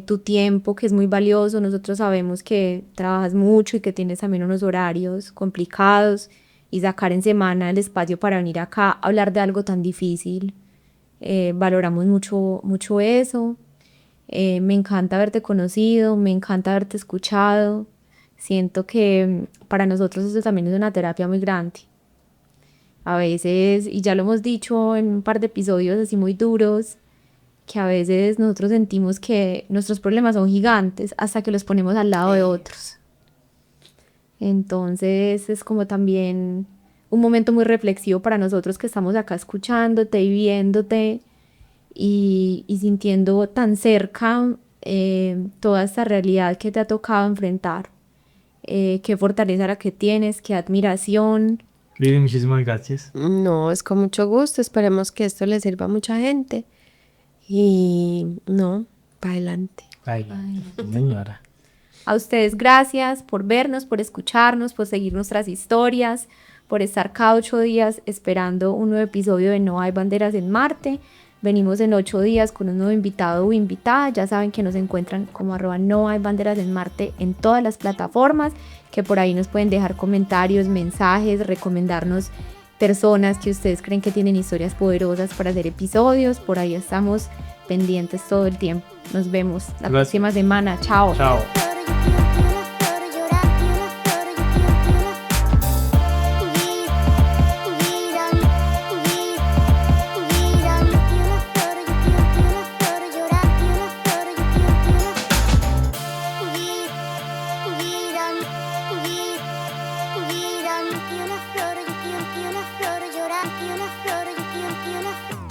tu tiempo que es muy valioso. Nosotros sabemos que trabajas mucho y que tienes también unos horarios complicados y sacar en semana el espacio para venir acá a hablar de algo tan difícil. Valoramos mucho, mucho eso. Me encanta haberte conocido, me encanta haberte escuchado. Siento que para nosotros eso también es una terapia muy grande. A veces, y ya lo hemos dicho en un par de episodios así muy duros, que a veces nosotros sentimos que nuestros problemas son gigantes hasta que los ponemos al lado de otros. Entonces es como también un momento muy reflexivo para nosotros que estamos acá escuchándote y viéndote y sintiendo tan cerca toda esta realidad que te ha tocado enfrentar. Qué fortaleza la que tienes, qué admiración. Lili, muchísimas gracias. No, es con mucho gusto. Esperemos que esto le sirva a mucha gente. Y no, para adelante. Ay, señora. A ustedes gracias por vernos, por escucharnos, por seguir nuestras historias, por estar cada 8 días esperando un nuevo episodio de No hay banderas en Marte. Venimos en 8 días con un nuevo invitado o invitada. Ya saben que nos encuentran como @No hay banderas en Marte en todas las plataformas, que por ahí nos pueden dejar comentarios, mensajes, recomendarnos personas que ustedes creen que tienen historias poderosas para hacer episodios. Por ahí estamos pendientes todo el tiempo. Nos vemos la próxima semana. Chao. Chao. Tiene una flor, yo quiero una flor, llorar, tiene una flor, yo quiero una flor.